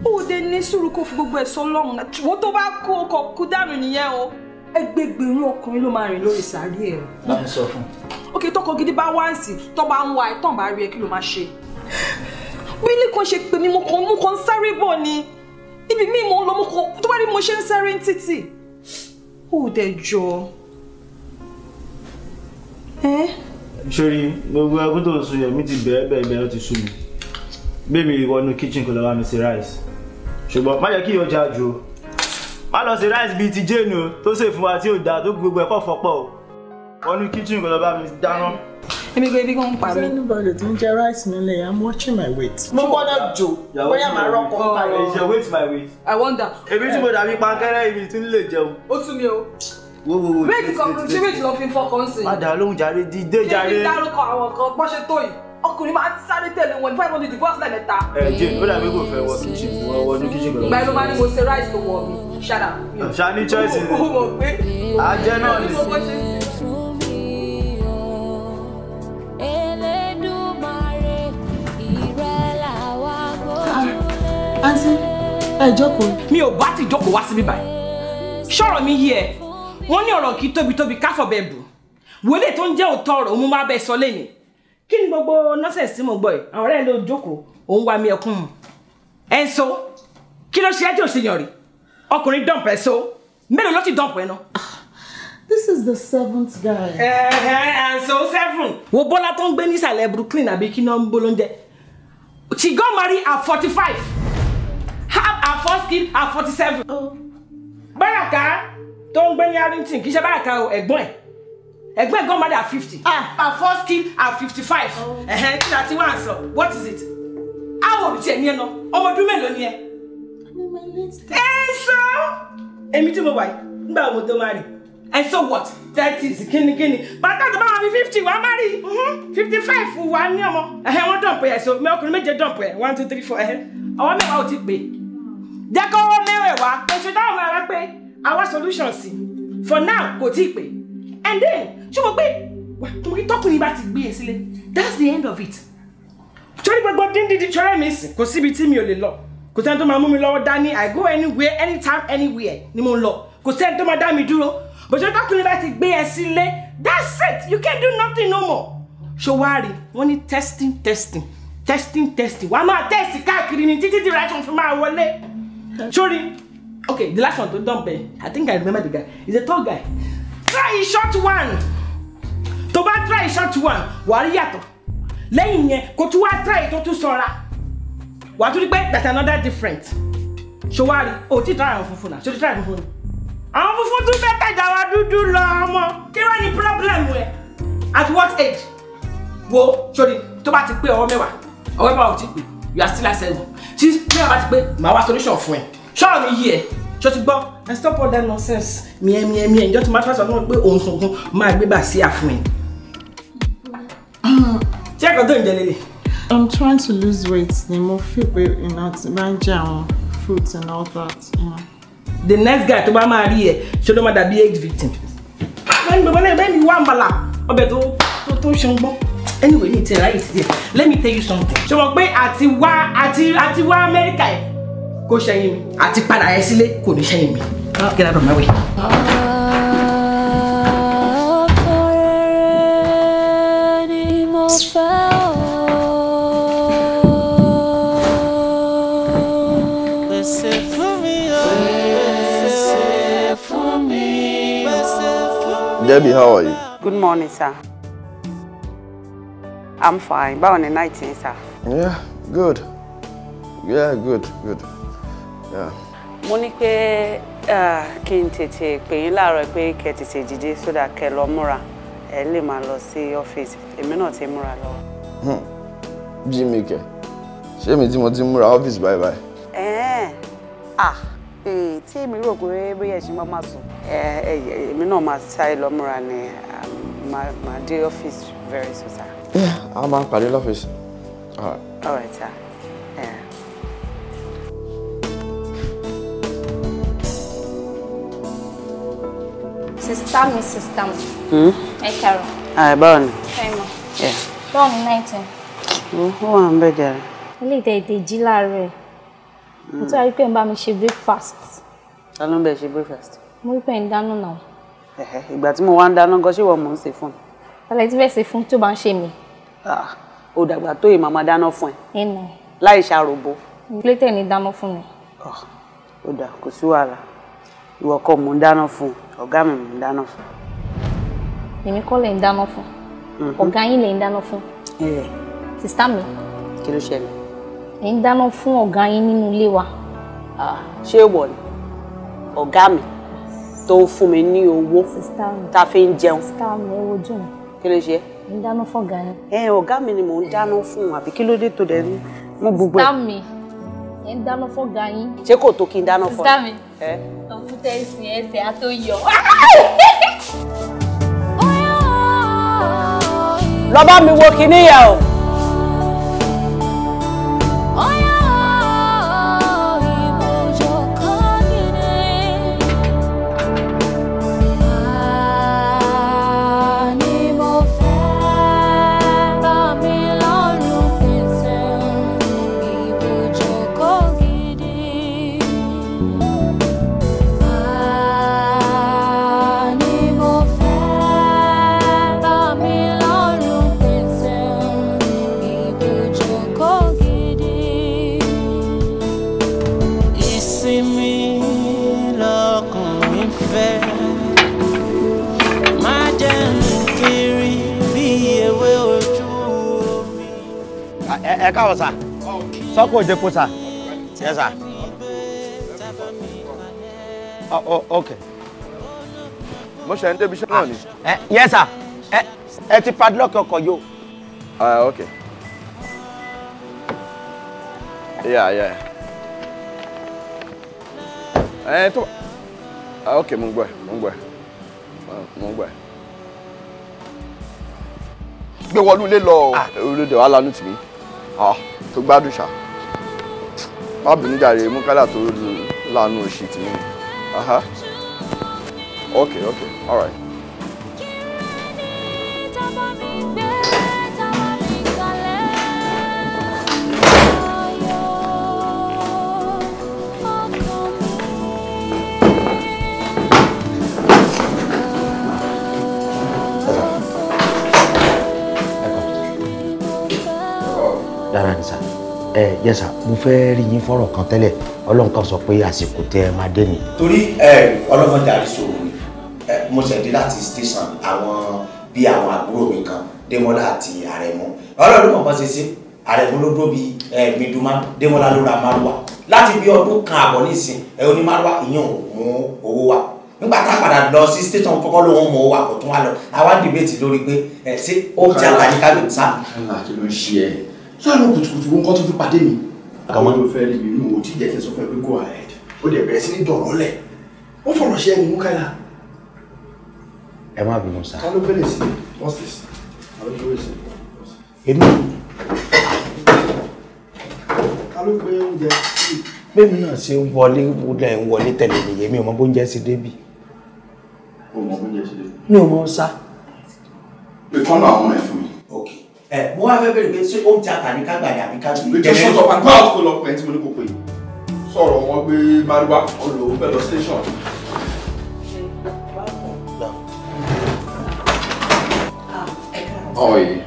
ó dẹ ní sùúrù kó fi gbogbo ẹ̀ sọ lọ́rùn náà wọ́n tó bá kú ọkọ̀ kú dànù nìyẹn o ẹgbẹgbẹ̀rún ọkùnrin ló máa rìn lórí sàárì ẹ̀. Láti sọ fún. òkè tọkọ gidi bá wá sí tó bá ń wá ẹ tán bá rí ẹ kí ló máa ṣe. bílí kan ṣe pè mí mo kàn sáré bọ̀ ni ibi míì mo ń lọ mo kàn tó bá rí mo ṣe ń sáré ní títì ó dẹ jọ. Sori gbogbo ẹgbẹ́ tó ń sun yẹn mi ti bẹ̀rẹ̀ ó ti sú mi. Bébí wọnú kitchen kò lọ bá mi ṣe rice. Ṣùgbọ́n má jẹ́ kí yóò já ju o. Má lọ ṣe rice bíi ti Jane o tó ṣe fún wa tí ò dáa tó gbogbo ẹ̀kọ́ fọ́pọ̀ o. Wọnú kitchen kò lọ bá mi dáná. Èmi kò ibi kan pa mi. Anybody tó ń jẹ rice nílé, I'm watching my weight. Mo gbọ́dọ̀ jò bóyá màá rọ́kọ̀ pa yẹn. Is your weight my weight? I wonder. Èmi tí mo dàbí pankẹ́rẹ́ ibi tí ń lè jẹun. Ó tún mi o. Wéètì kan ṣé wéètì lọ fi fọkàn sí. Má dà lóhùn jàre dídé jàre. Ṣé kí n dárúkọ àwọn kan bọ́ ṣe tó yìí? Ọkùnrin máa ń sáré tẹ̀lé wọn ní 500 divorce lẹ́mẹ̀ta. Jane, ó dàbí kò fẹ́ wọ kitchen wọ ní kitchen gbọ́dọ̀. Ìgbà ló máa ní mo ṣe rice tó wọ̀ mí. Ṣáda. Ṣáni choice ni. Ó mọ̀ pé. Ajẹ́ náà ni. Àǹtí, ẹ jókòó. Mi ò bá ti jókòó wá síbí báyìí. Ṣọ́rọ̀ mi yí ẹ, wọ́n ní ọ̀rọ̀ kí tóbi káfọ̀ bẹ́ẹ̀ bù. Wọlé tó ń jẹ́ òótọ́ ọ̀rọ̀ òun máa bẹ́ẹ̀ sọ lẹ́nìí. Kí ni gbogbo nọ́sẹ̀sì tí mo gbọ́ yìí? Àwọn ọ̀rẹ́ ló jókòó, òun wá mi ẹkún mu. Ẹ ń so, kí ló ṣe ẹ́ tí ò ṣe yàn rí? Ọkùnrin dọ̀pẹ̀ so, mélòó ló ti dọ̀pẹ̀ náà? This is the 7th guy. And so 7. Wo Bọ́lá tó ń gbé nísàlẹ̀ Brooklyn àbí kí náà ń bó ló ń jẹ. She got married at 45. Have her first kid at 47. Báràká tó ń gbé ní Arlington kì í ṣe Báràká o ẹ̀gbọ́n ẹ̀. Ẹ̀gbọ́n ẹ̀ got married at 50. Her first kid at 55. Kí ni àti wá ń sọ? What is it? How old tiẹ̀ ní ẹ náà? Ọmọ ọdún mélòó ni ẹ? Ẹ sọ. Èmi tí mo wà yìí, nígbà wo tó máa rí? And so what? 30 kíni bàtà tó bá wà bí 50 wà má rí 55 wà ní ọmọ wọ́n dọ̀mpù ẹ̀ so ọkùnrin méje dọ̀mpù ẹ̀ 1 2 3 4 ọwọ́ mẹ́wàá ò ti pè jẹ́ kọ́ ọwọ́ mẹ́wàá oṣù táwọn ará pé our solution sí for now kò tí ì pè and then ṣé mo pé tọkùnrin bá ti gbé e sílé that's the end of it torí gbogbo díndín ṣọlá mi sìn kò síbi tí mi ò lè lọ kò sẹ́ni tó máa mú mi lọ́wọ́ dání I go anywhere anytime anywhere ni mo ń lọ kò sẹ́ni tó máa dá mi dúró bọ̀ṣọ́ tọkùnrin bá ti gbé ẹ sílé that's it you can't do nothing no more ṣòwárí wọ́n ní testing wàá máa test káàkiri ní títí tí reaction fi máa wọlé sorry okay the last one to dump I think I remember the guy he's a tall guy try a short one tó bá try a short one wàá rí yàtọ̀ lẹ́yìn yẹn kò tún wá try tó tún sanra wàá tún rí pé that's another different ṣòwárí o ti try àwọn funfun náà ṣe o ti try funfun àwọn funfun tún bẹ́ẹ̀ tẹ̀jà wa dúdú lọ ọmọ kí wọ́n ní problem rẹ̀ at what age wo sori tó bá ti pé ọwọ́ mẹ́wàá ò ti pé you are still at 7 tí mẹ́wàá bá ti pé màá wá solution fún ẹ ṣọ́ọ̀ mi yí ẹ ṣó ti gbọ́ and stop all that nonsense miẹ ǹjọ́ tí máa tún wá sọ fún mi pé òun sunkún máa gbé bà sí àfún ẹ. ṣé ẹ̀kọ́ tó ń jẹ lélẹ̀. I'm trying to lose weight ni mo feel pé ti máa ń jẹ àwọn fruits and all that. The next guy tó bá máa rí ẹ ṣé ló máa dàbí AIDS victim. bẹ́ẹ̀ni bàbá náà bẹ́ẹ̀ni wà ń balà ọbẹ̀ tó ṣe ń gbọ́n. Anyway, ní tẹ̀ra yìí ti dẹ̀ let me tell you something. ṣé mo pé àti wá Amẹ́ríkà ẹ̀ kò ṣẹ́yìn mi àti padà ẹ̀ sílé kò ní ṣẹ́yìn mi. Get out of my way. Debbie, how are you? Good morning, sir. I'm fine. Báwo ni night yín, sir? Yeah, good. Yeah, good. Yeah. Mo ní pé kí n tètè pè yín láàárọ̀ pé kẹ́ tètè dìde so that kẹ́ lọ múra. Ẹ lè máa lọ sí ọ́fíìsì. Èmi náà ti múra lọ. Jimmy kẹ̀. Ṣé mi tí mo ti múra ọ́fíìsì bye. Tí èmi rò pé bóyá ẹ̀ṣin máa sùn. Èmi náà máa sáré lọ múra ni máa dé ọ́fíìsì very soon, sir. Yeah, I'm at the office. All right, sir. Yeah. Sister me. Hey, Carol. Hi, Bonnie. Hey, ma. Yeah. Bonnie, 19. Who am I there? Ilé ìdè jí láàárọ̀. Mo tún rí pé ń bá mi ṣe breakfast. Ta ló ń bẹ ṣe breakfast? Mo rí pé ń dáná náà. Ìgbà tí mo wá ń dáná gan ṣé wọ́n mò ń ṣe fún mi. Tálẹ̀ tí fẹ́ ṣe fún tó bá ń ṣe mi. Ó dàgbà tó yìí màmá dáná fún ẹ. Ẹnà. Láì ṣàròbó. Ilé tẹ̀ ní dáná fún mi. Ó dà kò sí wàhálà. Ìwọ kọ́ mò ń dáná fún ọ̀gá mi mò ń dáná fún. Èmi kọ́ lẹ̀ ń dáná fún. Ọ̀gá yín lẹ̀ ń dáná fún. Sista mi. Kí ló ṣẹlẹ̀? Ẹ̀ ń dáná fún ọ̀gá yín nínú ilé wa. Ṣé ìwọ ni ọ̀gá mi tó ń fún mi ní owó tá a fi ń jẹun? Sista mi ẹ wojú mi. Kí ló ṣe? Ẹ̀ ń dáná fún ọ̀gá yín. Ọ̀gá mi ni mò ń dáná fún àbí kí ló dé tó dẹ̀ ní mú gbogbo ẹ̀? Sista mi ẹ̀ ń dáná fún ọ̀gá yín. Ṣé kò tó kí n dáná fún ẹ? Sista mi ọ̀fúntẹ̀ ìsìn ẹsẹ̀ á tó yọ. Lọ bá mi wo kinní yẹn o. Ẹ káwọ́ sà. Sọ́kò òjèpo sà. Yes sà. Okay. Mo ṣe ń débi iṣẹ́ náà ni. Yes sà. Ẹ ti padlock ọkọ̀ yóò. Okay. Yeah. Okay, mo ń gbọ́ ẹ. gbé wọnú ilé lọ. Olóde wa lanu tì mí. Tó gbádùn ṣá. Má bínú jàre mú kálá tó lanu òṣì tì mí. Okay, all right. Dára ní sá. Yes sir, mo fẹ́ rí yín fọ́rọ̀ kan tẹ́lẹ̀. Ọlọ́run kan sọ pé àsìkò tẹ́ máa dé ni. Torí ọlọ́mọdé àrísòro ni. Mo ṣẹ̀dí láti station àwọn bí àwọn àbúrò mi kan Démọ́lá àti Àrẹ̀mú. Ọlọ́run mọ̀ bọ́ ṣe sí Àrẹ̀mú ló dúró bí Miduma Démọ́lá ló ra márùwà. Láti bí ọdún kan àbọ̀ nísìn oní márùwà ìyẹn ò mú owó wá. Nígbà tá a padà lọ sí station kọ́kọ́ ló ń mú owó wá kò tún wá lọ. Àwa dìbẹ́tì lórí pé ṣé ó ti àkàní kábíyèsí sáà. Kí ló ń ṣe ẹ́? Láàárọ̀ kùtùkùtù wọn kọ́ tó fi pàdé mi. Àwọn ló fẹ́ rí mi inú òtí jẹ́ kí n sọ fún ẹ pé go ahead. Ó dẹ̀ bẹ̀rẹ̀ sí ní dọ̀rọ̀ lẹ̀. Ó fọ̀rọ̀ ṣe ẹni mú káyà. Ẹ má bínú sá. Ta ló bẹ̀rẹ̀ sí? What's this? Ta ló bẹ̀rẹ̀ sí? Èmi. Ta ló gbé oúnjẹ sí? Bẹ́ẹ̀ni náà ṣe wọlé tẹ̀lé nìyẹn mi ò mọ bóúnjẹ sí débì. O mọ bóúnjẹ sí débì? Mi ò mọ sá. Ìkọ́nà àwọn ẹ̀ fún mi. Okay. Mo wá fẹ́ bẹ̀rẹ̀ pé ṣé oúnjẹ àtàní ká gbà ní àbí ká gbé. Ètò ṣọ́tọ̀ pa gbá ọ̀tún lọ pẹ̀ tí mo ní kó pè. Sọ̀rọ̀ wọn gbé Márúwá olówó fẹ́ lọ station. Ọ̀yẹ́.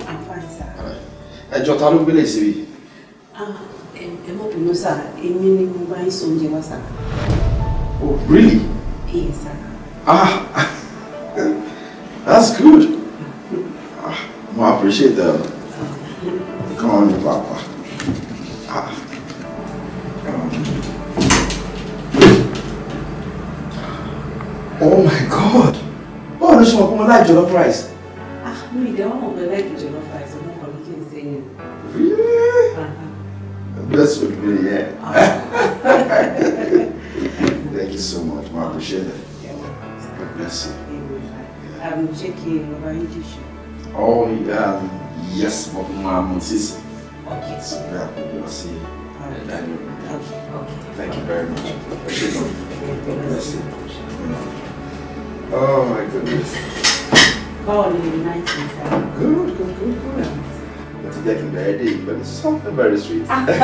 Ẹjọ́ ta ló gbélé sí? Ẹ mọ̀ bínú sá, èmi ni mo bá yín sọ oúnjẹ wá sá. Oh, really? Yes, sir. That's good. I appreciate that. Come on, Papa. Oh my God! Oh, no, she won't like jollof rice. No, they won't like jollof rice. I'm not going to say it. Really? That's what really, yeah. Thank you so much. I appreciate it. God bless you. I'm checking over English. Oh, yes, but my Moses. Okay. So, yeah, we'll see you. Okay. Thank you very much. Appreciate it. God bless you. Oh, my goodness. Oh, nice. Good. But you're getting ready, but it's something very sweet. Thank you,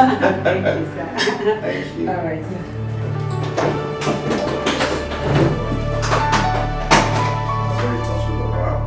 sir. Thank you. All right. Very touchful of wow.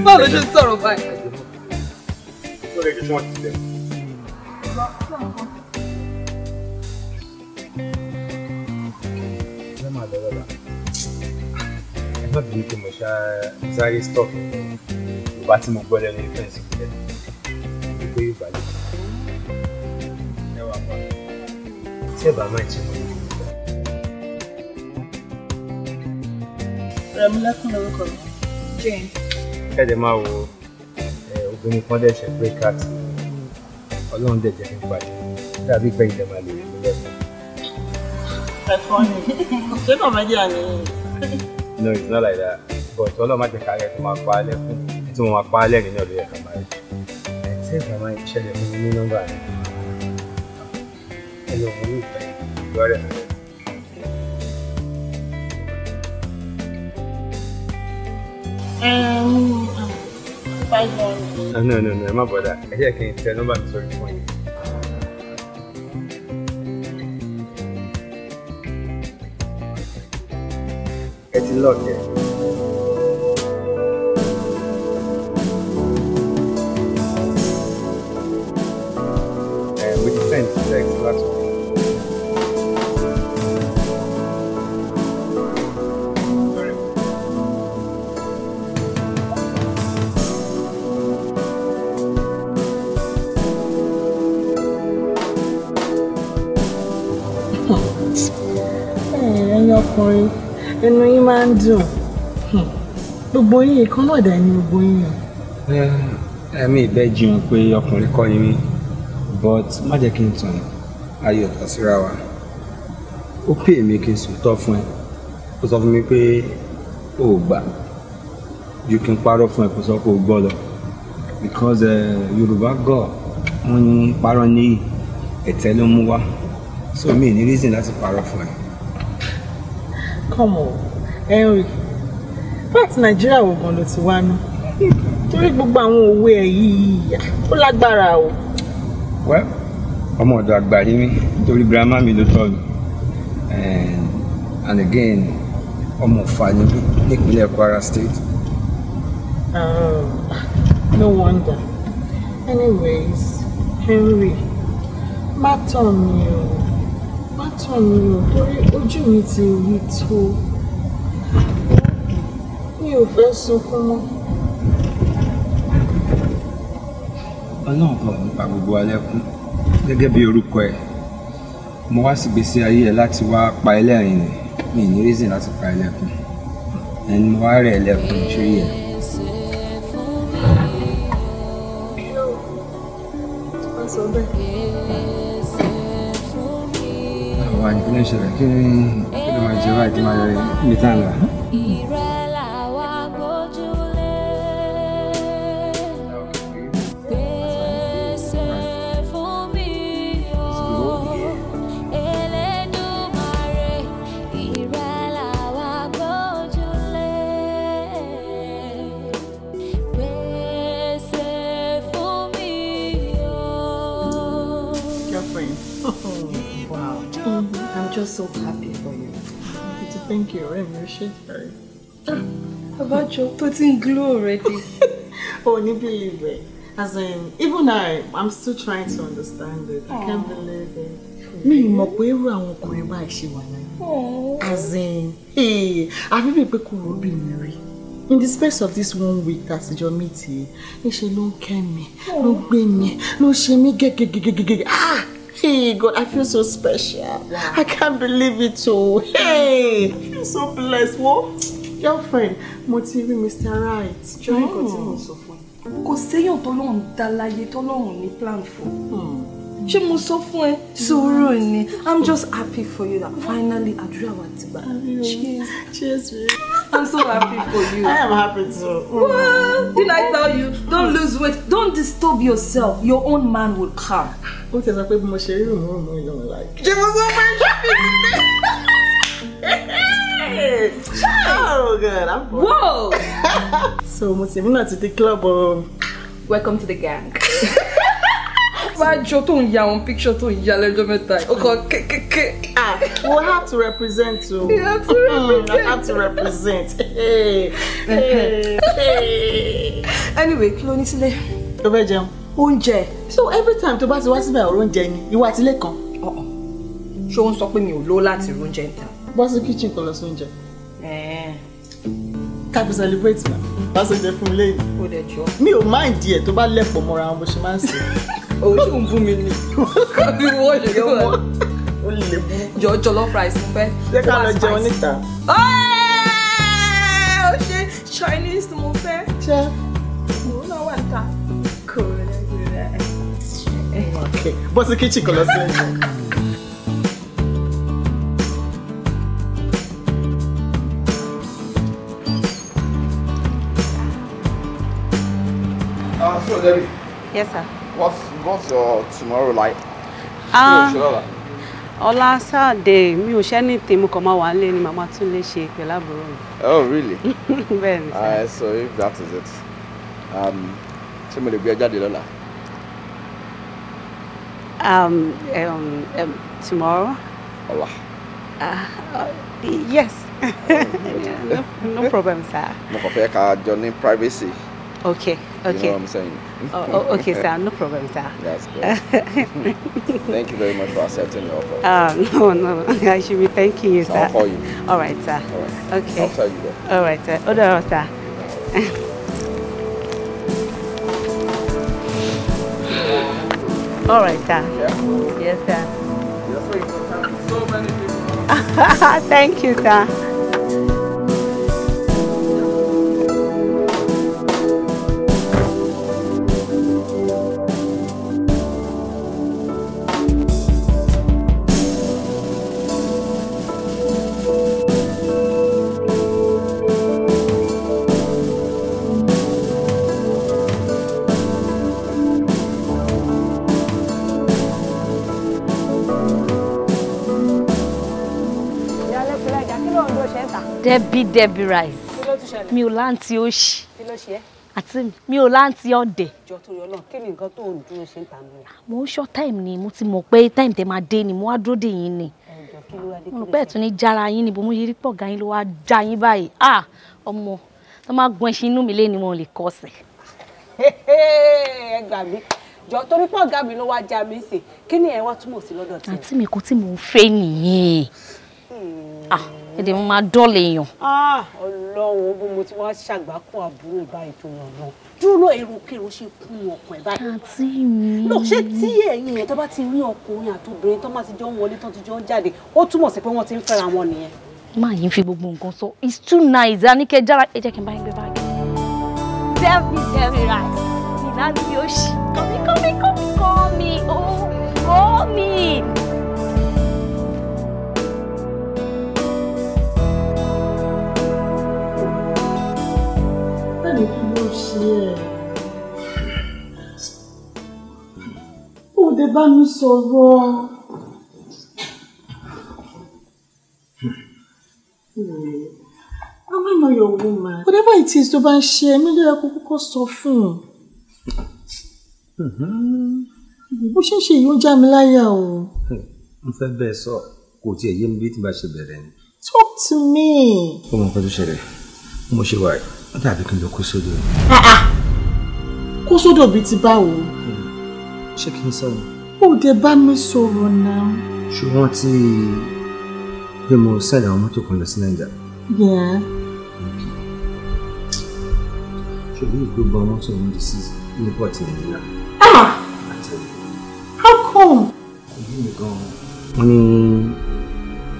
Báwo ló ṣe ń sọ̀rọ̀ báyìí? Sọ̀rọ̀ èdè tí wọ́n ti tẹ̀. Ẹ máa lọ lọ́la. Ẹ má bínú pé mo sáré stop Yorùbá tí mo gbọ́ lẹ́nu ìfẹ́ǹsì kúlẹ̀. Wípé yóò balẹ̀. Ẹ wà pa. Tí ẹ bá máa ṣe mọ́. Rẹ̀mílẹ́kùn lórúkọ mi. Jane. Kẹ́dẹ̀ máa wo obìnrin kan dẹ̀ ṣe break out. Ọlọ́run dẹ̀ jẹ́ kí n pàdé. Dàbí pé ilẹ̀ máa lè rí mi lẹ́sìn. Ẹ̀fọ́ ni. Ṣé kọ̀mẹ́díà ni? No, it's not like that. But Ọlọ́run máa jẹ́ ká rẹ̀ tó máa pa á lẹ́kùn. Tí mo máa pa á lẹ́rìn ní ọ̀dọ̀ yẹn kan máa rí. Ṣé ìgbà máa ń ṣẹlẹ̀ fún mi ní nọ́mbà yẹn? Ẹ lọ mú ìfẹ́ ìgbọ́rẹ̀ rẹ̀. No, ẹ má bọ̀dá. Ẹ jẹ́ kí n tẹ nọ́mbà mi sórí fún yín. Ẹ ti lọ́ọ̀kì ẹ̀. We ti send text láti. ọkùnrin ẹnu yín máa ń dùn. Gbogbo yín kan náà dà ní gbogbo yín. Ẹ̀mí ìbẹ́ jiyàn pé ọkùnrin kọ́ ni mí, but má jẹ́ kí n tàn ayé ọ̀tọ̀ síra wa. Ó pè mí kí n sòótọ́ fún ẹ. Ó sọ fún mi pé ó gbà ju kí n parọ́ fún ẹ kó sọ pé ó gbọ́ lọ. Because Yorùbá gọ̀ wọ́n ní parọ́ ní ẹ̀tẹ́ ló mú wá. So mi ní reason láti parọ́ fún ẹ. Come on, Henry. Láti Nàìjíríà wo gan ló ti wá ná? Torí gbogbo àwọn òwe ẹ̀ yìí ó lágbára o. Well, ọmọ ọ̀dọ̀ àgbà ni mí torí grandma mi ló tọ́ mi. And again, ọmọ Ọ̀fà ni mí nípínlẹ̀ Kwara State. No wonder. Anyways, Henry, má tàn mí o, torí ojú mi ti rí tó. Mi ò fẹ́ sunkún mọ́. Ọlọ́run kan nípa gbogbo alẹ́kùn gẹ́gẹ́ bí orúkọ ẹ̀. Mo wá sí gbèsè ayé ẹ̀ láti wá pa ẹlẹ́rìn ni. Mi ní reason láti pa ẹlẹ́kùn. Ẹni mo wá rẹ̀ ẹlẹ́kùn ṣórí ẹ̀. Àwọn àìpínlẹ̀ ìṣẹ̀lẹ̀ kí ló máa jẹ́ wáyé tí máa yọ ní tààlà. So happy for you. Thank you, Remy. You're about your putting glue already. Oh, you believe it? As in, even I'm still trying to understand it. I can't believe it. Me, mọ̀ pé irú àwọn ọkùnrin báyìí ṣe wà náà. As in, hey, I've been kúrò bí mi rí. In the space of this 1 week that's your meeting, níṣe ló ń kẹ́ mi, ló gbé mi, ló ṣe mí gẹ́gẹ́gẹ́gẹ́gẹ́. Hey, God, I feel so special. Wow. I can't believe it too. Hey, I feel so blessed. What? Girlfriend, mo ti rí Mr. Right. Joy nǹkan tí mo sọ fún ẹ. Kò séyàn t'Ọlọ́run dá láyé t'Ọlọ́run ní plan fún. Ṣé mo sọ fún ẹ? Sùúrù ni. I'm just happy for you that finally àdúrà wa ti gbà. Cheers. Cheers, babe. I'm so happy for you. I am happy too. What? Didn't I tell you? Don't lose weight. Don't disturb yourself. Your own man will come. Ó ti sọ pé bí mo ṣe rí òun you don't like. Ṣé mo sọ pé Oh, good. I'm bored. Whoa! So, mo ti múnà ti the club. Welcome to the gang. Wájú tó ń ya àwọn picture tó ń ya lẹ́jọ́ mẹ́ta. Ó kọ kékéké. We'll have to represent too. You have to represent. I have to represent. Hey. Anyway, kí ló ní sílé? Ó fẹ́ jẹun. Oúnjẹ. So every time tó bá ti wá síbẹ̀ ọ̀rọ̀ oúnjẹ ni ìwọ àti Lékan. Ṣé ó ń sọ pé mi ò lówó láti rí oúnjẹ níta? Bọ́ sí kitchen kó lọ sí oúnjẹ. Ká fi celebrate na. Bá ṣe jẹ fún ilé yìí. Ó dẹ̀ jọ. Mi ò mind díẹ̀ tó bá lẹ̀pọ̀ mọ́ra wọn bó ṣe máa ń sè. Ojú ń bú mi ni. Kọ́bí wọ́n ṣe wọ́n. Ó lè bú. Jọ jollof rice mo fẹ́. Ṣé ká lọ jẹun níta? Ó ṣe Chinese mo fẹ́. Ṣé? Mo náà wà níta. Kò rẹ̀. Okay. Bọ́ sí kitchen kó lọ sí oúnjẹ. So Debbie. Yes, sir. What's your tomorrow like? Ọlá Saturday mi ò ṣe ní tèmi kan máa wà nílé ni màmá tún lè ṣe pẹ̀lú àbúrò mi. Oh, really? Bẹ́ẹ̀ ni. So if that is it, ṣé mo lè gbé ẹ jáde lọ́la? Tomorrow? Ọlá. Yes. No problem, sir. Mo kàn fẹ́ ká jọ ní privacy. Okay. You know what I'm saying? Okay, sir. No problem, sir. That's good. Thank you very much for accepting the offer. No. I should be thanking you, sir. I'll call you. All right, sir. All right. Okay. I'll tell you that. All right, sir. Order, sir. All right, sir. Yeah. Yes, sir. Yes, so many people. Thank you, sir. Debbie rice. Mi ò láǹtí òṣì. Kí ló ṣe ẹ́? Àti mi ò láǹtí ọ̀dẹ̀. Jọ torí Ọlọ́run, kí ni nǹkan tó ń dúró ṣe ń tà mí? Mo short time ni mo ti mọ̀ pé time tẹ máa dé ni mo wá dúró dè yín ni. Ẹ̀jọ̀ kí ló wá dé? Mo rò pé ẹ̀tún ní jára yín ni bó mo yẹ rí pọ̀ ga yín ló wá já yín báyìí. Ọmọ tó máa gbọ́n ẹṣin inú mi lé ni mo lè kọ́ sí. Ẹ gbà mí. Jọ torí pọ̀ ga mi ló wá já mi sí. Kí ni ẹ wá túmọ̀ sí lọ́dọ̀ tí? Àǹtí mi kò tí mò ń fẹ́ nìyẹn. Èdè mo máa dọ́ọ̀lẹ̀ èèyàn. Ọlọ́run bó mo ti wá ṣàgbákùn àbúrò báyìí tó yàn lọ. Dúró èrò ṣe kún ọkàn ẹ̀ báyìí. Àǹtí mi. Lọ ṣé tí ẹ̀yin yẹn tó bá ti rí ọkùnrin àti obìnrin tó máa ti jọ ń wọlé tó ti jọ ń jáde, ó túmọ̀ sí pé wọ́n ti ń fẹ́ra wọn nìyẹn. Máa yín fi gbogbo nǹkan sọ. It's too nice. A ní kẹ́ jára ẹ jẹ́ kí n bá yín gbé báàgì. Debbie rice. Ìlànà yóò ṣì. Call me. Oh, call me. Kí ló ṣe ẹ́? Ó dé bá mi sọ̀rọ̀. I know your woman. Whatever it is tó bá ń ṣe ẹ́, mi ló yẹ kó kọ́kọ́ sọ fún un. Bó ṣe ń ṣe yìí ó já mi láyà o. Mo fẹ́ bẹ́ẹ̀ sọ, kò tiẹ̀ yé mi bí tí bá ṣe bẹ̀rẹ̀ ni. Talk to me. Ó mọ nǹkan tó ṣẹlẹ̀, mo ṣe wà yìí. Ó dàbí kí n lọ kó sódò. Kó sódò bíi ti báwo? Ṣé kí n sọ̀rọ̀? Ó dé bá mi sọ̀rọ̀ náà. Ṣùgbọ́n tí bí mo sẹ́lẹ̀ àwọn mọ́tò kan lọ sí Nàìjíríà. Yeah. Ṣùgbọ́n ìgbó bá mọ́tò wọn di sí airport Nàìjíríà. How come? Wọ́n ní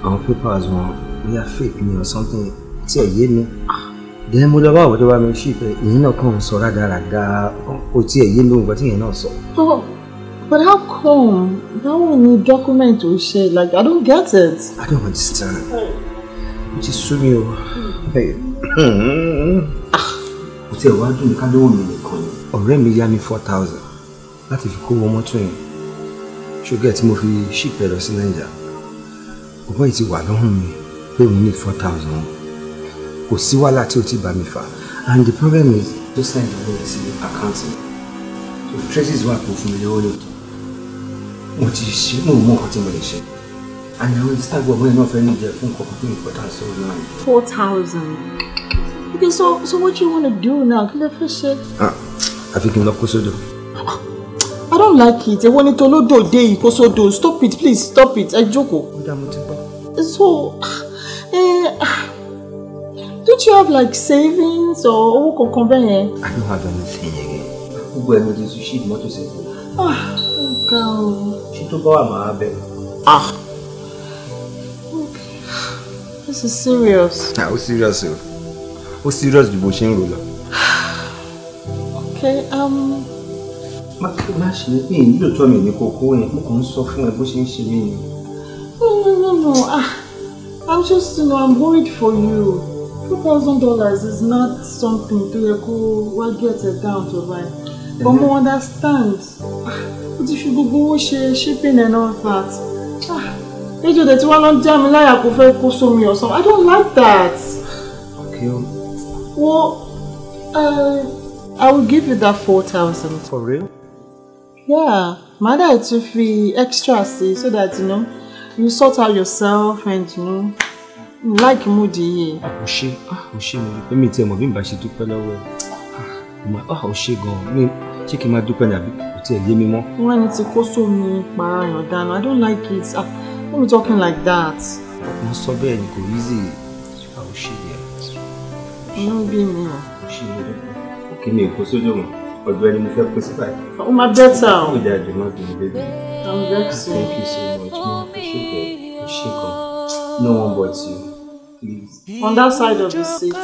àwọn papers wọn bóyá fake ni or something tí ẹ̀ yé mi. Then mo lọ bá àwọn tó bá mi ṣì pé ìyẹn náà kàn ń sọ rádaràda kò tí ẹ̀ yé mi nǹkan tí ìyẹn náà sọ. But how come? Báwo ni document ò ṣe? Like, I don't get it. I don't understand. Ó ti sú mi o. Kò tí ẹ̀ wá dùn ká lówó mi nìkan ni. Ọ̀rẹ́ mi yá mi 4,000 láti fi kówó mọ́tò yẹn. Ṣùgbọ́n tí mo fi ṣìpẹ̀ lọ sí Nàìjíríà. Ọ̀pọ̀ yìí ti wà lọ́rùn mi pé òun ní 4,000. Kò sí wàhálà tí o ti bá mi fà. And the problem is just send the money sí accounting. So traces wà kó fún mi lọ́wọ́ lóòótọ́. Mo ti ṣe mo mọ nǹkan tí mo lè ṣe. And I understand gbogbo ẹ̀ náà fẹ́ ní ìjẹ fún nǹkan tó important so now. 4,000. Okay, so what do you want to do now? Kí ló fẹ́ ṣe? Àfi kí n lọ kó sódò. I don't like it. Èwo ni tolódò dé yìí kó sódò. Stop it, please, stop it. Ẹ jókòó. Ó dá mo ti gbọ́. So, don't you have like savings or owó kankan bẹ́ẹ̀ yẹn? I don't have anything again. Gbogbo ẹ̀ mo ti sùn ṣíìdì mọ́tò sí ẹ̀kọ́. Ọ̀gá o. Ṣé tó bá wà máa bẹ̀? Okay. This is serious. Ó serious o. Ó serious ju bó ṣe ń rò lọ. Okay, má ṣe ní pé ìlú tó mi ní kókó yẹn mo kàn ń sọ fún ẹ bó ṣe ń ṣe mí ni. No. I'm just, I'm worried for you. $2,000 is not something to get it down to right. But more understand. But if you go shipping and all that. Ejo that you want to jam like I could me or something. I don't like that. Okay. Well, I will give you that 4,000. For real? Yeah. Mother to free extra see so that you sort out yourself and like Moody. Ó ṣé mo mi tí ẹ mọ̀ bí n bá ṣe dúpẹ́ lọ́wọ́ ẹ. Ó ṣé gan-an. Mi ṣé kí n máa dúpẹ́ ní àbí kò tí ẹ yé mi mọ́. Wọ́n ní ti kó sómi para yàn dànù. I don't like it. Don't be talking like that. Mo sọ bẹ́ẹ̀ ni kò easy. Ó ṣé yẹ. Inú bí mi o. Ó ṣé yẹ. Òkè mi ò kó sódò mọ́. Ọ̀dọ̀ ẹni mo fẹ́ kó sí báyìí. Ó máa bẹ́tà o. Ó dáa jù má bínú bébí. I'm vexed. Thank you so much. Mo appreciate it. Ó ṣé gan. No one but you. Please. On that side of the seat.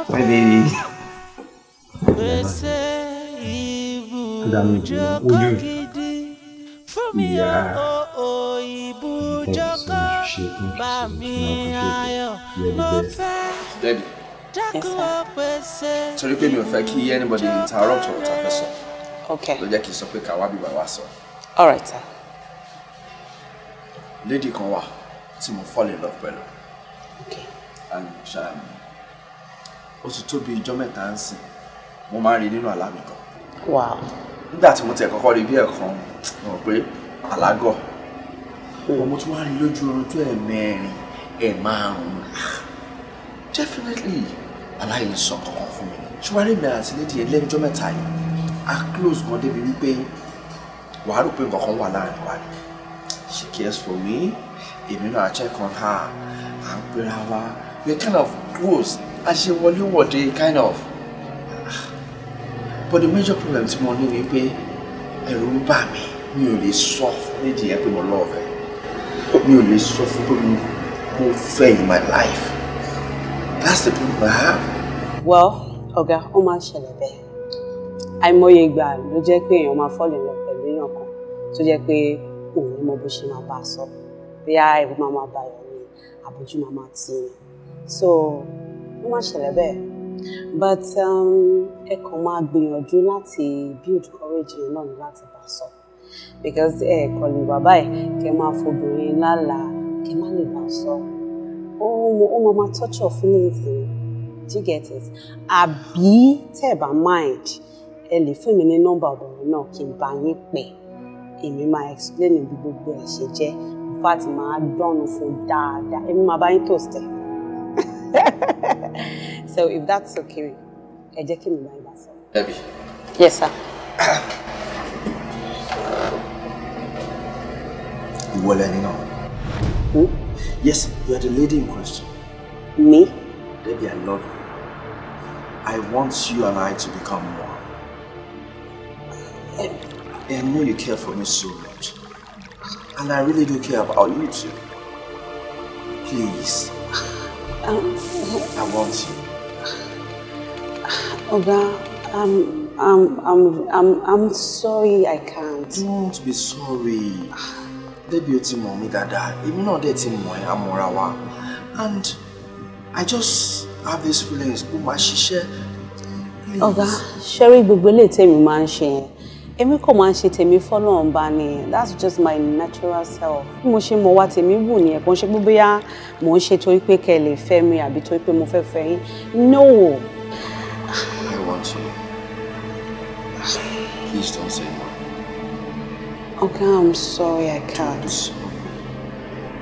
My baby. Would you? Yeah. Thank you so much. You're the best. Daddy. Yes, sir. Sorry, pé mi ò fẹ́ kí anybody interrupt ọ̀rọ̀ tá fẹ́ sọ. Okay. Ló jẹ́ kí n sọ pé ká wá bí bàbá sọ. All right, sir. Lady kan wà tí mo fall in love pẹ̀lú. Okay. And ó ti tó bí ijọ́ mẹ́ta ń sìn. Mo máa ń rí nínú àlá mi gan. Wow. Nígbà tí mo tẹ̀ kọ́kọ́ rí bí ẹ̀kan, mo rò pé àlágọ̀. Mo tún wá rí lójú oorun tó ẹ̀mẹ́rin, ẹ̀márùn-ún. Definitely, aláyé sọ kankan fún mi. Ṣùgbọ́n rí mi àti lady ẹlẹ́jọ́ mẹ́ta yìí, a close gan débi wípé wàá rò pé nǹkan kan wà láàrin wa ni. She cares for me, èmi náà check on her, à ń pera wa. We're kind of close, a ṣe wọléwọ̀de kind of. But the major problem tí mo ní ni pé ẹ̀rù ń bà mí, mi ò lè sọ fún lady yẹn pé mo love her. Mi ò lè sọ fún pé mo fẹ́ in my life. That's the problem I have. Well, ọ̀gá, ó máa ń ṣẹlẹ̀ bẹ́ẹ̀. Àìmọye ìgbà ló jẹ́ pé èèyàn máa fall in love pẹ̀lú èèyàn kan tó jẹ́ pé òun ní mọ bó ṣe máa bá a sọ. Bóyá ẹ̀rù máa bá yọ̀ ni, àbójú máa tì í. So, ó máa ń ṣẹlẹ̀ bẹ́ẹ̀. But ẹ kàn máa gbìyànjú láti build courage yẹn náà ní láti bá a sọ. Because kàn lè wà báyìí kẹ́ máa fobìnrin lálàá kẹ́ má lè bá a sọ. Ó máa torture feelings ni. Do you get it? Àbí tẹ́ ẹ bá mind ẹ lè fún mi ní nọ́mbà obìnrin náà kí n bá yín pè. Èmi máa explain bí gbogbo ẹ̀ ṣe jẹ́. In fact, máa dánú fún dáadáa. Èmi máa bá yín toast ẹ̀. So if that's okay, ẹ jẹ́ kí mi bá yín bá sọ. Debbie. Yes, sir. Ìwọ lẹni náà. Who? Yes, you are the lady in question. Me? Debbie, I love you. I want you and I to become one. I know you care for me so much. And I really do care about you too. Please. I want you. Oga, I'm sorry I can't. Don't be sorry. Debbie o ti mọ̀ mí dáadáa. Èmi náà dẹ̀ ti mọ̀ ẹ́ amọ̀ra wa. And I just have these feelings pé máa ṣiṣẹ́. Oga, ṣẹ́rí gbogbo eléyìí tèmi máa ń ṣe yẹn. Èmi kò máa ń ṣe tèmi fọ́lọ́run bá ni. That's just my natural self. Bí mo ṣe mọ̀ wá tèmi wù nìyẹn. Kò ń ṣe pé bóyá mò ń ṣe torí pé kẹ́ lè fẹ́ mi àbí torí pé mo fẹ́ fẹ́ yín. No. I want you. Please don't say no. Okay, I'm sorry I can't.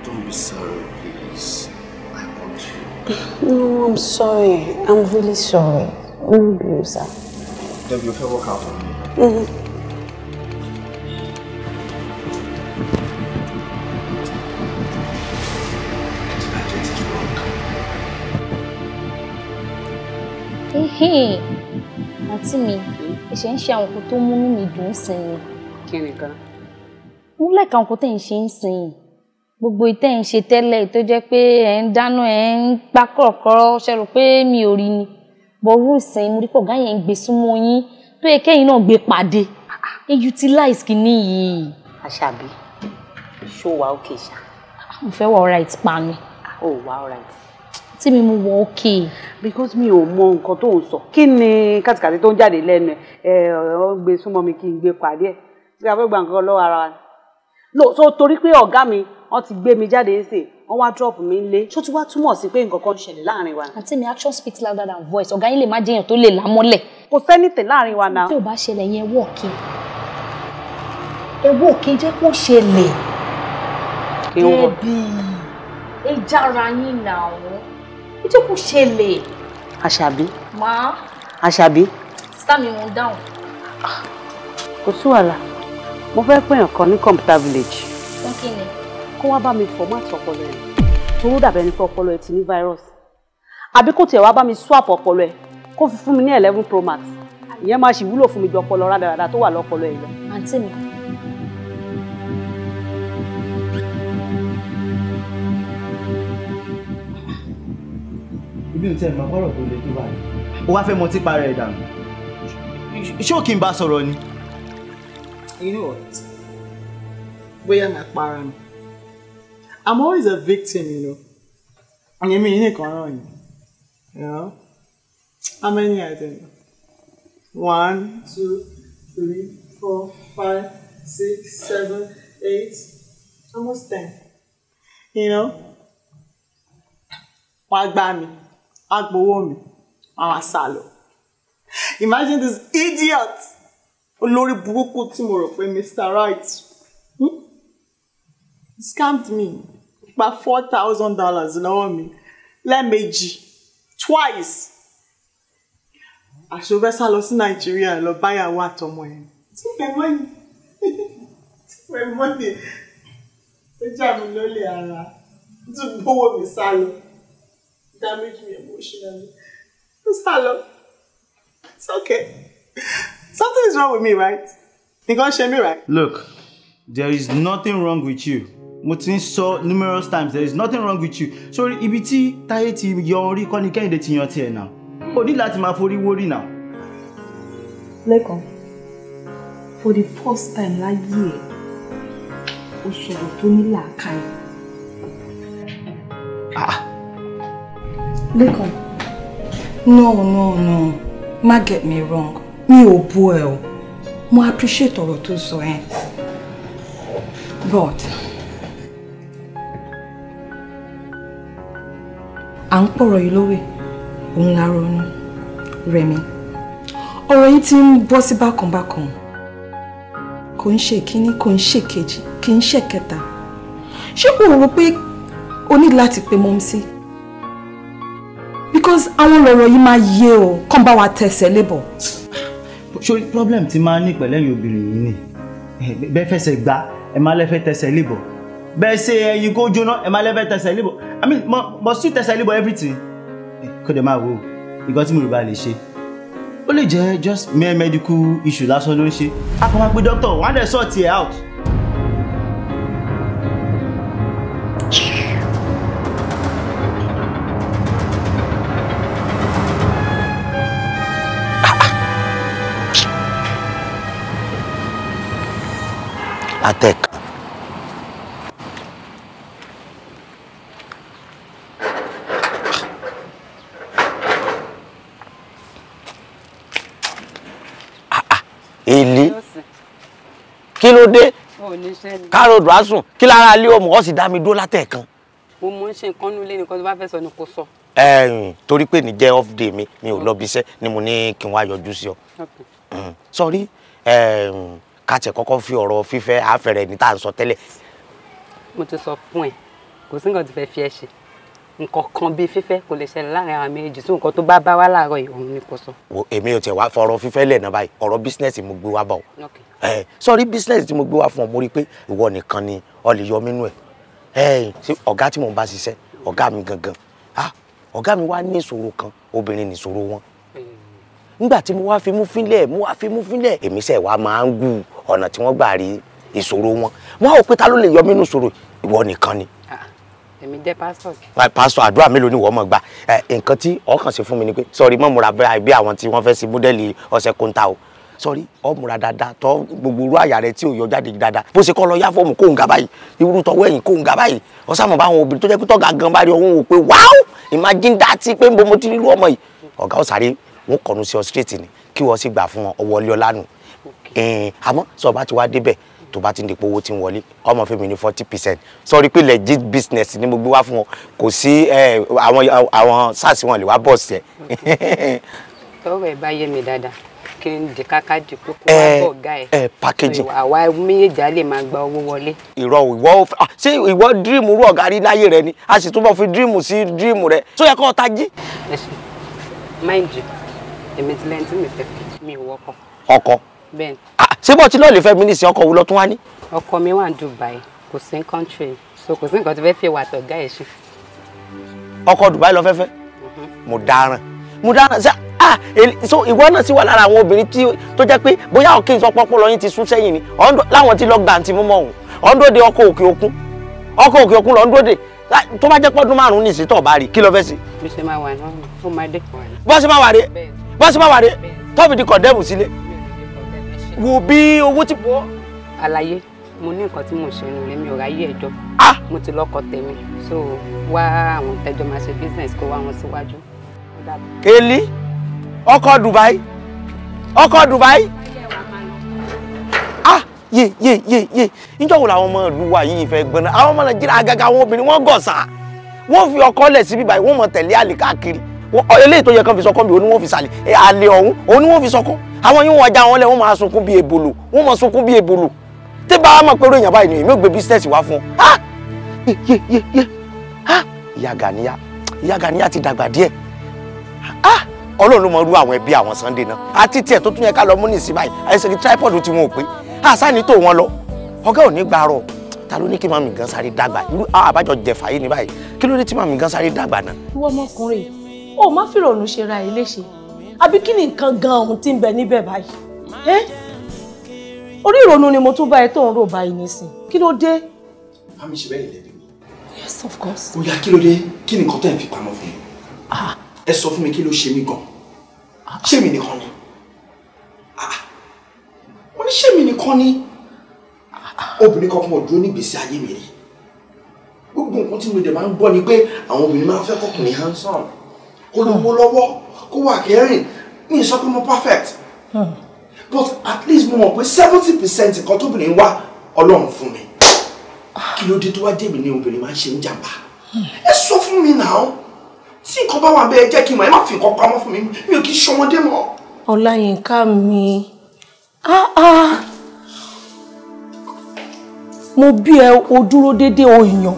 Don't be sorry, please. I want you. No, I'm sorry. I'm really sorry. I'm sorry, sir. Debbie, you feel work out on me. Àǹtí mi, ẹ̀ṣẹ̀ ń ṣe àwọn nǹkan tó múnú mi dùn sìn ni. Kí ni gan? Mo lẹ́ka nǹkan tẹ́ ń ṣe ń sìn. Gbogbo ìtẹ́ ń ṣe tẹ́lẹ̀ tó jẹ́ pé ẹ̀ ń dáná ẹ̀ ń pa kọ̀rọ̀kọ̀rọ̀ ṣe rò pé mi ò rí ni. Bọ̀rú ìsìn mo rí pọ̀ gáyẹ̀ ń gbé súnmọ́ yín tó yẹ kẹ́yìn náà gbé pàdé. Ẹ utilize kìíní yìí. Àṣàbí, ṣó wà okay ṣá? Mo fẹ́ wà alright pa ni. Ó wà alright. Tí mi mú wọ okay. Because mi ò mọ nǹkan tó ń sọ. Kí ni kàtìkàtì tó ń jáde lẹ́nu ẹ̀ ó gbé súnmọ́ mi kí n gbé pàdé ẹ̀. Ṣé a fẹ́ gba nǹkan lọ́wọ́ ara wa? No, so torí pé ọ̀gá mi wọ́n ti gbé mi jáde ṣe wọ́n wá drop mi lé. Ṣó ti wá túmọ̀ sí pé nǹkan kan ṣẹlẹ̀ láàrin wa? Àǹtí mi, action speaks louder than voice. Ọ̀gá yín lè má jẹ́yàn tó lè lámọ́lẹ̀. Kò sẹ́nìtẹ̀ láàrin wa náà. Tí ò bá ṣẹlẹ̀ yẹn wọ́ọ̀kì. Ẹ wọ́ọ̀kì jẹ́ kó ṣẹlẹ̀. Ẹbí ẹ jára yín náà. Ẹ jẹ́ kó ṣẹlẹ̀. Àṣàbí. Má. Àṣàbí. Sítá mi wọn dáhùn. Kò sí wàhálà. Mo fẹ́ pèèyàn kan ní computer village. Fún kí ni? Kó wá bá mi format ọpọlọ ẹ̀. Toró dàbẹ̀ ní pé ọpọlọ ẹ̀ ti ní virus. Àbí kò tiẹ̀ wá bá mi swap ọpọlọ ẹ̀ kó fi fún mi ní 11 Pro Max. Ìyẹn máa ṣì wúlò fún mi ju ọpọlọ rádaràda tó wà lọ́pọlọ ẹ̀ lọ. Àǹtí mi. ibi ò tẹ́ ẹ̀ máa gbọ́dọ̀ tó le tó báyìí. Ó wá fẹ́ mọ tí para ẹ̀ dànù. Ṣé ò kí n bá sọ̀rọ̀ ni? You know what? Bóyá máa para mi. I'm always a victim, you know. I mean, you know? How many are there? 1, 2, 3, 4, 5, 6, 7, 8, almost 10. You know? Wọ́n gbá mi, wọ́n gbowó mi, wọ́n sá lọ. Imagine this idiot. Olórí burúkú tí mo rò pé Mr. Right. He scammed me. Gba $4,000 lọ́wọ́ mi. Lẹ́ẹ̀mejì. Twice. Àṣọ fẹ́ sá lọ sí Nàìjíríà lọ báyàwó àtọmọ ẹ̀. Took my money. Took my money. Ó jà mí lólè ara. Tún gbówó mi sá lọ. Damage me emotionally. Ó sá lọ. It's okay. Something is wrong with me, right? You gonna shame me, right? Look, there is nothing wrong with you. Mo ti ń sọ numerous times, there is nothing wrong with you. Sorry, ibi tí Táyé ti yọ orí kọ́ ni Kẹ́hìndé ti yan tiẹ̀ náà. O ní láti máa forí wórí náà. Lẹ́kan, for the first time láyé ẹ̀, o sọ̀rọ̀ tó ní làákàyè. Lẹ́kan, no, má get me wrong. Mi ò bú ẹ o. Mo appreciate ọ̀rọ̀ tó sọ ẹ́. But à ń pọ̀rọ̀ yìí lówe, òun la ronú. Rẹ̀mí, ọ̀rọ̀ yìí ti ń bọ́ sí bákanbákan. Kò ń ṣe kíní, kò ń ṣe kejì, kì í ṣe kẹta. Ṣé kò rò pé o ní láti pe mọ́mísí? Because àwọn lọ̀rọ̀ yìí máa yé o, kàn bá wa tẹsẹ̀ lébọ̀. Ṣé problem tí máa ní pẹ̀lẹ́yìn obìnrin yìí ni? Bẹ́ẹ̀ fẹsẹ̀ gbá, ẹ máa lẹ́fẹ̀ẹ́ tẹsẹ̀ lébọ̀. Bẹ́ẹ̀ ṣe ẹyin kó jóná, ẹ máa lẹ́fẹ̀ẹ́ tẹsẹ̀ lébọ̀. I mean, must you tẹsẹ̀ lébọ̀ everything? Kó dẹ̀ máa wò ó, ìgbà tí mo rò bá lè ṣe. Ó lè jẹ́ just mere medical issue lásán ló ń ṣe. A kàn máa pe doctor, wọ́n á dẹ̀ sort it out. Atek. Èlé. Kí ló dé? Kárọ̀dù asùn. Kí lára alé ọmọ ọ sì dá mi dúró látẹ̀kan. Mo mọ̀ ń ṣe nǹkan nulẹ̀ nìkan tó bá fẹ́ sọ ni kò sọ. Torí pé ní jẹ́ off day mi ò lọ bí iṣẹ́ ni mo ní kí n wá yọjú sí ọ. Sorry. Ká tẹ̀ kọ́kọ́ fi ọ̀rọ̀ fífẹ́ àfẹ́rẹ́ ní tá à ń sọ tẹ́lẹ̀. Mo ti sọ fún ẹ, kò sí nǹkan tí fẹ́ fi ẹ ṣe. Nǹkan kan bíi fífẹ́ kò lè ṣẹlẹ̀ láàrin àwọn méjì, sí nǹkan tó bá wá láàárọ̀ yìí òun ni kò sọ. Èmi ò tiẹ̀ wá fọ̀rọ̀ fífẹ́ lẹ̀ náà báyìí, ọ̀rọ̀ business mo gbé wá bọ̀. Sorry, business tí mo gbé wá fún ọ, mo rí pé ìwọ nìkan ni ọ lè yọ mínú ẹ̀. Ọ̀gá tí mò ń bá ṣiṣẹ́, ọ̀gá mi gangan. Ọ̀gá mi wá ní ìṣòro kan, obìnrin ní ìṣòro wọn. Nígbà tí mo wá fi mú fínlẹ̀, èmi sẹ̀ wá máa ń gù ọ̀nà tí wọ́n gbà rí ìṣòro wọn. Wọ́n á wò pé ta ló lè yọ mí nínú ìṣòro, ìwọ nìkan ni. Èmi jẹ́ pásítọ̀. Pásítọ̀ àdúrà mélòó ni wọ́n mọ̀ gbà. Nǹkan tí ọkàn ṣe fún mi ni pé sọ̀rí mọ́ múra bí àwọn tí wọ́n fẹ́ sí mọ́dẹ́lì ọ̀sẹ̀ kóńtà o. Sọ̀rí ọ múra dáadáa tọ́ gbogbo irú àyà rẹ tí ò yọ jáde dáadáa. Bó ṣe kọ́ lọ yá fọ́ọ̀mù kóhùn ga báyìí, irú tọwọ́ ẹ̀yìn kóhùn ga báyìí. Ọ̀sàmọ̀ bá àwọn obìnrin tó jẹ́ pé tọ́ga gan bá rí ọ̀hún wò pé wáó, imagine that pé ń bo mo ti rí irú ọmọ yìí. Ọ̀gá ọ̀sàrí wọn kọ̀nu sí ọ straight ni kí wọ́n sì gbà fún ọ wọlé ọlánù. Àmọ́ sọ bá ti wá débẹ̀ tó bá ti ń dìpọ̀ owó tí ń wọlé ọmọ fún mi ní 40%. Sọrí pé legit business ni mo gbé wá fún ọ, kò sí àwọn SARS wọn lè wá bọ̀ sí ẹ. Tọ́wọ́ ẹ̀ bá yé mi dáadáa kí n di káká di kókó wá bọ̀ ọ̀gá ẹ̀. Packaging. Àwa méjèèjì á lè máa gba owó wọlé. Irọ́ ṣé ìwọ dream rú ọ̀gá rí láyé rẹ ni a sì túbọ̀ fi dream sí dream rẹ tó yẹ kó tají. Mind you, èmi ti lẹ́yìn tí mi fẹ́ fi mi wọ́kọ̀. Ọkọ. Bẹ́ẹ̀ni. Ṣé bọ́ tí lọ́ọ̀lì fẹ́ mi ní ìsìn ọkọ̀ wo lọ tún wá ní? Ọkọ mi wà ní Dubai, kò sí country, so kò sí nǹkan tó fẹ́ fi wà tọ̀gá ẹ̀ ṣe. Ọkọ Dubai lọ fẹ́fẹ́? Mo dáràn ṣe so ìwọ náà sì wà lára àwọn obìnrin tó jẹ́ pé bóyá ọ̀kẹ́ ìsọpọ̀pọ̀ lọ́yìn ti sún sẹ́yìn ni láwọn tí lockdown ti mú mọ́ òun ọ̀ndóde ọkọ̀ òkè òkun lọ́ndóde tó bá jẹ́ pọ́dún 5 ní ìsìn tó bá rí kí ló fẹ́ sí. bí ṣe máa wà náà ó máa dé. bọ́sí máa wà rè bọ́sí máa wà rè tọ́ọ̀bù di kọ̀dẹ́mù sílé wo bí owó ti pọ̀. àlàyé mo ní nǹkan tí mo ṣe nù lẹ́mi ò ráyè ẹjọ́ mo ti lọ́kọ tèmi so wá àwọn tẹjọ́ máa ṣe business kó wá wọn síwájú. Eli ọkọ Dubai ye níjọ́ wo làwọn ọmọ ìlú wa yìí fẹ́ gbọ́n náà àwọn ọmọ Nàìjíríà àgàgà àwọn obìnrin wọ́n gọ̀ọ̀sà wọ́n fi ọkọ lẹ̀ síbí báyìí wọ́n mọ̀ tẹ̀lé àlè káàkiri eléyìí tó yẹ kán fi sọkọ́ bí oní wọ́n fi sàlẹ̀ àlè ọ̀hún oní wọ́n fi sọkọ́ àwọn yìí wọ́n já wọn lẹ̀ wọ́n máa sunkún bí ebolo wọ́n máa sunkún bí ebolo tí bá mọ̀ pé èèyàn báyìí ni èmi ò gbé business wá fún ìyá Ganiya ti dàgbà díẹ̀ Ọlọ́run ló mọ rú àwọn ẹbí àwọn Sunday náà àti tiẹ̀ tó tún yẹ ká lọ mú ní ìsìn báyìí àìsàn tripod tí wọn ò pé àṣàní tó wọn lọ ọgá ò ní gbàrọ ta ló ní kí màmí gan sáré dàgbà irú àbájọ jẹfà yìí ní báyìí kí ló dé tí màmí gan sáré dàgbà náà. ìwọ ọmọkùnrin o má fi rònú ṣe ra ẹ léṣe àbí kí ni nǹkan gan ohun tí ń bẹ níbẹ̀ báyìí orí ìrònú ni mo tún bá ẹ tó ń rò báyìí nísìn kí ló dé. mami ṣe bẹ́ẹ̀ lè lẹ́bi mi. yes of course. ó yá kí ló dé kí ni nǹkan tẹ́ ń fi pamọ́ fún mi. ẹ sọ fún mi kí ló ṣe mí gan ṣé mi nìkan ni mo ní ṣé mi nìkan ni obìnrin kankan ò dúró nígbèsí ayé mi rí gbogbo nǹkan tí mo dẹ̀ máa ń gbọ́ ni pé àwọn obìnrin máa ń fẹ́ kọkùnrin handsome kó lówó lọ́wọ́ kó wà kẹrin ní ìsọ pé mo perfect but at least mo mọ̀ pé 70% nǹkan tóbìnrin wá Ọlọ́run fún mi kí ló dé tó wá dé mi ní obìnrin máa ń ṣe ń jàmbá ẹ sọ fún mi náà tí nǹkan bá wà bẹ́ẹ̀ jẹ́ kí n mọ̀ ẹ má fi nǹkan pamọ́ fún mi mi ò kí ṣọmọdé mọ́. Ọláyínká mi mo bí ẹ o dúró déédéé o yàn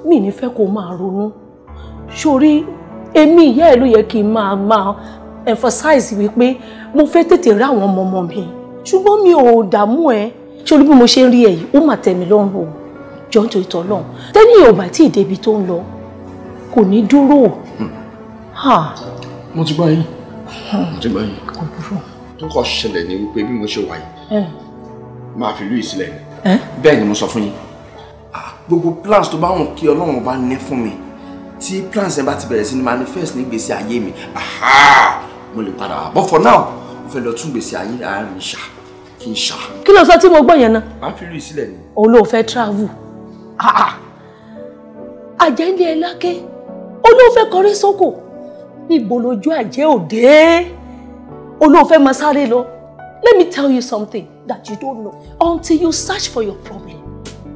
mi ní fẹ́ kó máa ronú sórí èmi ìyá ẹ ló yẹ kí n máa emphasize wípé mo fẹ́ tètè rí àwọn ọmọ mi ṣùgbọ́n mi ò dààmú ẹ sórí bí mo ṣe ń rí ẹ yìí ó mà tẹ́ mi lọ́rùn o jọ nítorí tọ́lọ́run tẹ́ni ò bá tí ì débi tó ń lọ kò ní dúró. mo ti gbọ́ yín kò dúró. tó kọ́ ṣẹlẹ̀ ní wípé bí mo ṣe wà yìí máa fi ìlú ìsílẹ̀ ni bẹ́ẹ̀ ni mo sọ fún yín gbogbo plans tó bá wọn kí Ọlọ́run bá ní fún mi tí plans ẹ bá ti bẹ̀rẹ̀ sí ní manifest ní gbèsè ayé mi mo lè padà wá but for now mo fẹ́ lọ tún gbèsè ayé ara mi ṣá kí n ṣá. kí ló sọ tí mo gbọ́ yẹn náà. máa fi ìlú ìsílẹ̀ ni. òun ló fẹ́ travel àjẹ́ ní ẹ lákẹ́ olóòfẹ́ kọrí sóko níbo lójú àjẹ́ òde olóòfẹ́ máa sáré lọ. Let me tell you something that you don't know until you search for your problem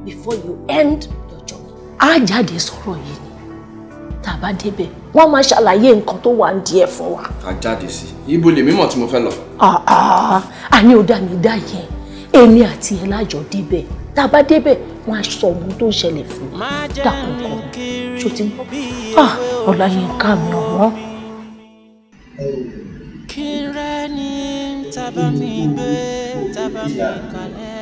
before you end your journey. Á jáde sọ̀rọ̀ yìí ni tá a bá débẹ̀ wọ́n máa ṣàlàyé nǹkan tó wà ń díẹ̀ fún wa. ká jáde sí ibo lèmi mọ̀ tí mo fẹ́ lọ. àní ò dá mi dá yẹn èmi àti ẹ lájọ débẹ̀ tá a bá débẹ̀ wọ́n á sọ ohun tó ń ṣẹlẹ̀ fún wa dákun kan ṣó ti gbọ́. Ọláyínká mi ọ̀wọ́n. Tábà mi gbé, tábà mi kalẹ̀.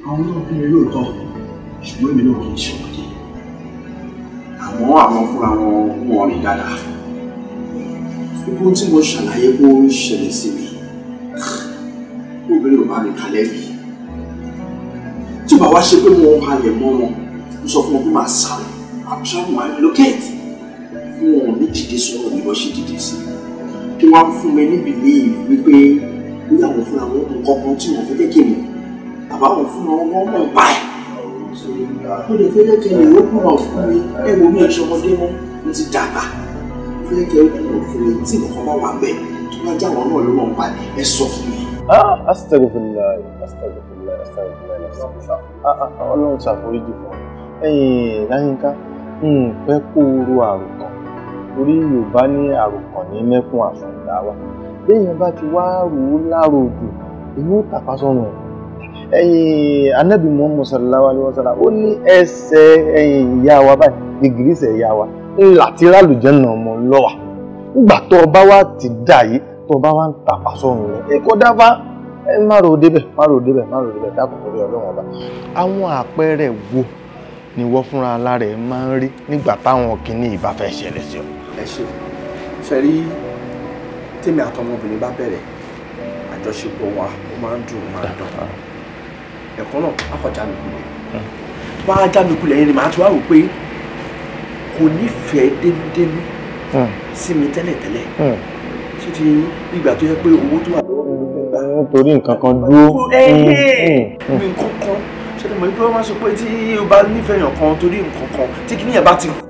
Àwọn náà kún mi lóòótọ́, ṣùgbọ́n èmi náà kì í ṣọmọdé. Àwọn fúnra wọn rìn dáadáa. Gbogbo tí mo ṣàlàyé bó ń ṣẹlẹ̀ sí mi, obìnrin ò bá mi kalẹ̀ rí. Tí ó bá wá ṣe pé mo halẹ̀ mọ́ wọn, mo sọ fún wọn pé màá sáré, màá travel, màá relocate. Wọn ò ní dìde sọ̀rọ̀ bí wọ́n ṣe dìde sí kí wọ́n fún mi ní believe wípé bóyá àwọn fúnra wọn kò kọ́kọ́ tí wọ́n fẹ́ jẹ́ kí mi àbá wọn fúnra wọn wọ́n mọ̀ báyìí. Mo lè fẹ́ jẹ́ kí ẹni ó kúrò fún mi ẹ wo mi ẹ̀ṣọ́ ọmọdé mọ́ mo ti dàgbà mo fẹ́ kí ẹ kúrò fún mi tí nǹkan bá wà bẹ́ẹ̀ tó bá já àwọn náà ló mọ̀ báyìí ẹ sọ fún mi. Astaghfirullah. Ọlọ́run ṣàforíjì fún ẹ̀yin Láyínká fẹ́ kó ro àròkàn torí Yorùbá ní àròkàn ní mẹ́kún àsùnwọ̀n wa béèyàn bá ti wá rò ó láròjù èyí ó tàpá sọ́nù ẹ̀yin Ànábì Muhammad sallallahu alaihi wasallam ó ní ẹsẹ̀ ẹ̀yin ìyá wa báyìí gìgìrísẹ̀ ìyá wa ńlá tí rálùjẹ́nà ọmọ lọ́wà nígbà tó o bá wá ti dà yìí tó o bá wá ń tàpá sọ́nù rẹ̀ kó dábàá má rò ó débẹ̀ dákùn torí Ọlọ́run ọba àwọn àpẹẹrẹ wo ni wọ́n fúnra lára ẹ̀ máa ń rí nígbà táwọn kìíní ìbá fẹ́ ṣẹlẹ̀ sí ọ. ẹ ṣe rí tèmi àtọmọbìnrin bá bẹ̀rẹ̀ àjọṣepọ̀ wa ó máa ń dùn máa ń dán ẹ̀kọ́ náà akọ̀já mi kulẹ̀ bá a já mi kulẹ̀ yẹn ni màá tún wá wò pé kò nífẹ̀ẹ́ dénúdénú sí mi tẹ́lẹ̀tẹ́lẹ̀ ṣé ti ìgbà tó yẹ pé owó tó wà lọ́wọ́ mi ló fẹ́ gbà. nítorí nǹkan kan dúró. mi nǹkan kan ṣe ni mo ní pé wọ́n máa sọ pé tí o bá nífẹ̀ẹ́ yàn kan torí nǹkan kan tí kìíní yẹn bá ti kú.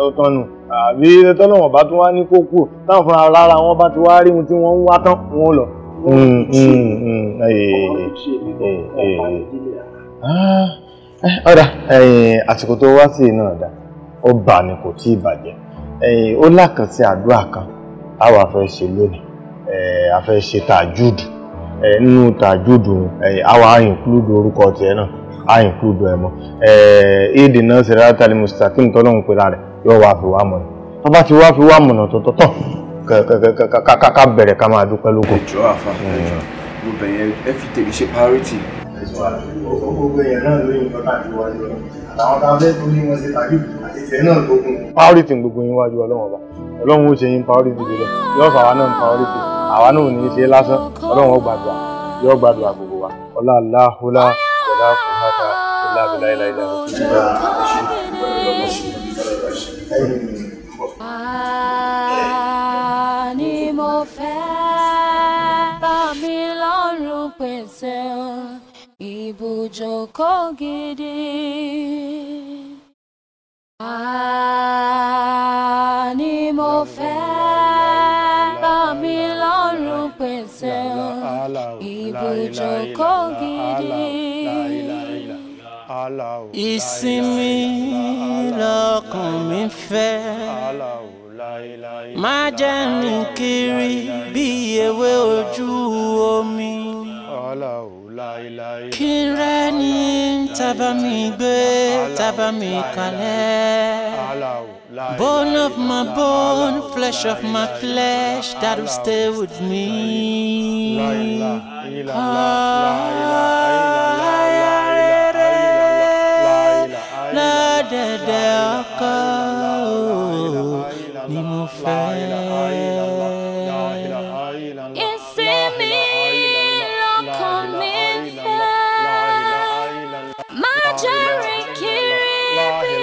ó tọ́nu àbí tọ́lọ́wọ̀n bá tún wá ní kó kú táwọn fúnra lára wọn bá ti wá rí ohun tí wọ́n ń wá tán wọn lọ. ọ̀dà àsìkò tó wá sí iná ọ̀dà ó bà ní kò tí ì bàjẹ́ ó lákàntí àdúrà kan a wà fẹ́ ṣe lónìí a fẹ́ ṣe tàjúdù nínú tàjúdù a wà á include orúkọ tiẹ̀ náà a include ẹ̀ mọ́ éèdè náà ṣẹlẹ̀ tàlẹ́ mustaqim tọ́lọ́hún pé lára yóò wá fi wá mọ̀nà tó bá ti wá fi wá mọ̀nà tọ̀tọ̀ ká bẹ̀rẹ̀ ká máa dúpẹ́ lóko. ẹjọ́ àfa ẹjọ́ mo bẹ̀yẹ ẹ fi tèmi ṣe priority. gbogbo èèyàn náà ló yin nǹkan káàkiri wájú lọ àtàwọn tá a fẹ́ tó ní wọn ṣe tàbí àti ìfẹ́ náà tó kún. priority gbogbo yín wájú ọlọ́run ọba ọlọ́run ó ṣe yín priority délẹ̀ yóò fà wá náà ní priority àwa náà ò ní í ṣe lásán ọlọ́run ó gbàdúrà yóò gbàdúrà gbogbo wa ọlá aláhùlá ọlá kùnàkà ọlá abiláyìlá ilẹ̀ ni mo fẹ́ bá mi lọ́rùn pèsè ibùjókòó gidi. Ni mo fẹ́ bá mi lọ́rùn pèsè ibùjókòó gidi. Ìsinmi lọ́kàn mi fẹ́. Má jẹ́ ní kiri bí ewé ojú omi. Kí n rẹ́ni tábà mi gbé tábà mi kalẹ̀. Bone of my bone, flesh of my flesh, that will stay with me. Ládẹ̀dẹ̀ ọkọ ni mo fẹ́. Ìsinmi lọ́kàn mi fẹ́. Má jẹ́ rìn kiri bí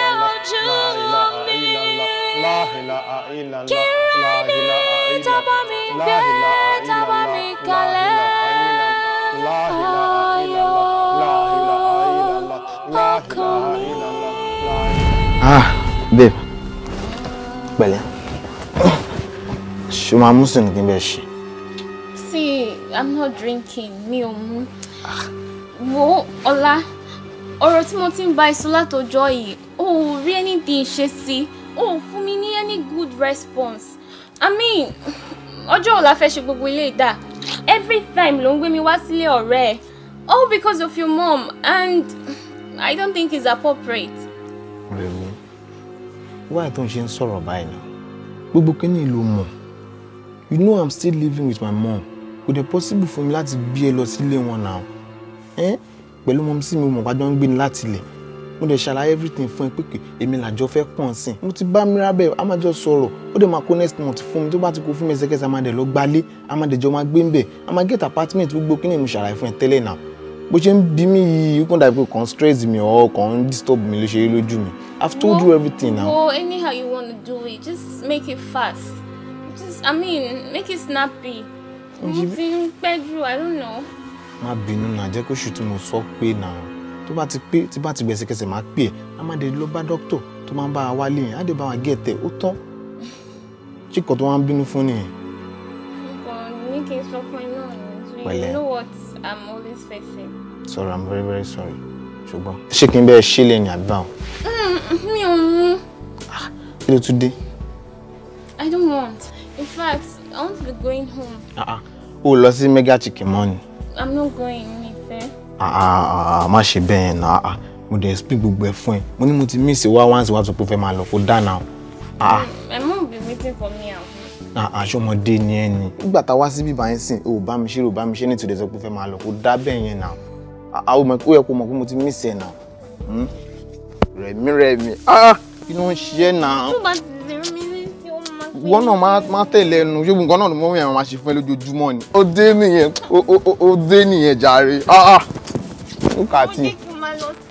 ewé ojú omi. Kí rẹ́ni tábà mi gbé tábà mi kalẹ̀. Ayọ̀ ọkàn mi. Babe, pẹ̀lẹ́. Ṣé o máa mú sínú kí n bẹ ṣe? See, I'm not drinking. Mi ò mú. Wo Ọlá, ọ̀rọ̀ tí mo ti ń bá ẹ sọ látọjọ́ yìí, o ò rí anything ṣe sí. O ò fún mi ní any good response. I mean, ọjọ́ ọ̀la fẹ́ ṣe gbogbo ilé ìdá. Every time ló ń gbé mi wá sílé ọ̀rẹ́ ẹ̀. All because of your mom, and I don't think it's appropriate. Rẹ̀mí, why tó ń ṣe ń sọ̀rọ̀ báyìí náà? Gbogbo kíní ló mọ̀. You know I'm still living with my mom. Kò dẹ̀ possible fún mi láti gbé ẹ lọ sílé wọn náà. Pẹ̀lú mọ́mí sí mi mọ̀ wájọ́ ń gbé ní láti ilẹ̀. Mo dẹ̀ ṣàlàyé everything fún ẹ pé èmi làjọ fẹ́ pọ̀n sí. Mo ti bá Mirabel, a máa jọ sọ̀rọ̀. Ó dẹ̀ máa kó next month fún mi. Tó bá ti kó fún mi ẹsẹ̀kẹsẹ̀, a máa dẹ̀ lọ gbalé. A máa dẹ̀ jọ máa gbé ń bẹ̀. A máa get apartment gbogbo kíní mo ṣàlàyé fún ẹ tẹ́lẹ̀ náà. Bó ṣe ń bí mi yìí, ó kàn dàbí pé kàn stress mi or kàn disturb mi ló ṣe rí lójú mi. I've told you everything now. Well, anyhow you want to do it, just make it fast. I mean, make it snappy. I don't know. Má bínú náà, jẹ́ kó ṣù tí mo sọ pé náà. Tó bá ti gbẹ̀sẹ̀kẹsẹ̀ máa pè é, a máa dé lọ bá dókítà tó máa ń bá wa wálé yẹn, á dé bá wa gẹ̀ẹ́tẹ̀, ó tán. Chíkọ̀ tó wá ń bínú fún nìyẹn. You know what I'm always facing. Sorry, I'm very, very sorry. Ṣùgbọ́n ṣé kí n bẹ́ẹ̀ ṣe lẹ́yìn àbá o? Mi ò mú. Kí ló tún dé? I don't want. In fact, I want to be going home. O lọ sí Mega Chicken Money. I'm not going, mi fẹ́. Má ṣe bẹ́ẹ̀ yẹn náà. Mo dẹ̀ explain gbogbo ẹ̀ fún ẹ. Mo ní mo ti miss wá once wá tó pé fẹ́ máa lọ kó dá náà. My mom will be waiting for me out. Aṣọ́mọdé ni ẹ ni. Nígbà tá a wá síbí báyìí sìn, o bá mi ṣe ní tòde sọ pé fẹ́ máa lọ kó dá bẹ́ẹ̀ yẹn náà. Ó yẹ kó mọ̀ pé mo ti miss ẹ náà. Rẹ̀mí. Kí ló ń ṣe náà? Tó bá ti rí mi sí, ó máa ìwọ náà máa tẹ̀lé ẹnu ṣé nǹkan náà ni mo yàn máa ṣe fún ẹ lójoojúmọ́ ni. ó dé nìyẹn jàre. Look at it.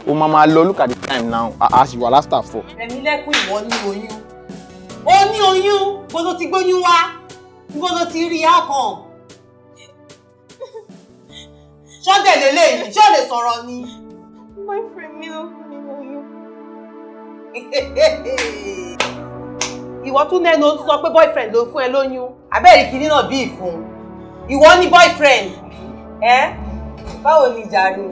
O máa lọ, look at the time now. A ṣì wà last half 4. Ẹ̀mí lẹ́kùn ìwọ ní oyún. Ó ní oyún, bó ló ti gbóyún wá, bó ló ti rí àkàn. Ṣọ́dẹ̀ lélẹ́yìn, ṣọ́ lè sọ̀rọ̀ ni. Boyfriend mi ló fún mi lóyún. Ìwọ tún lẹ́nu sọ pé boyfriend ló fún ẹ lóyún. Abẹ́rẹ́ kìíní náà bí ìfún. Ìwọ ní boyfriend. Báwo ni jàre?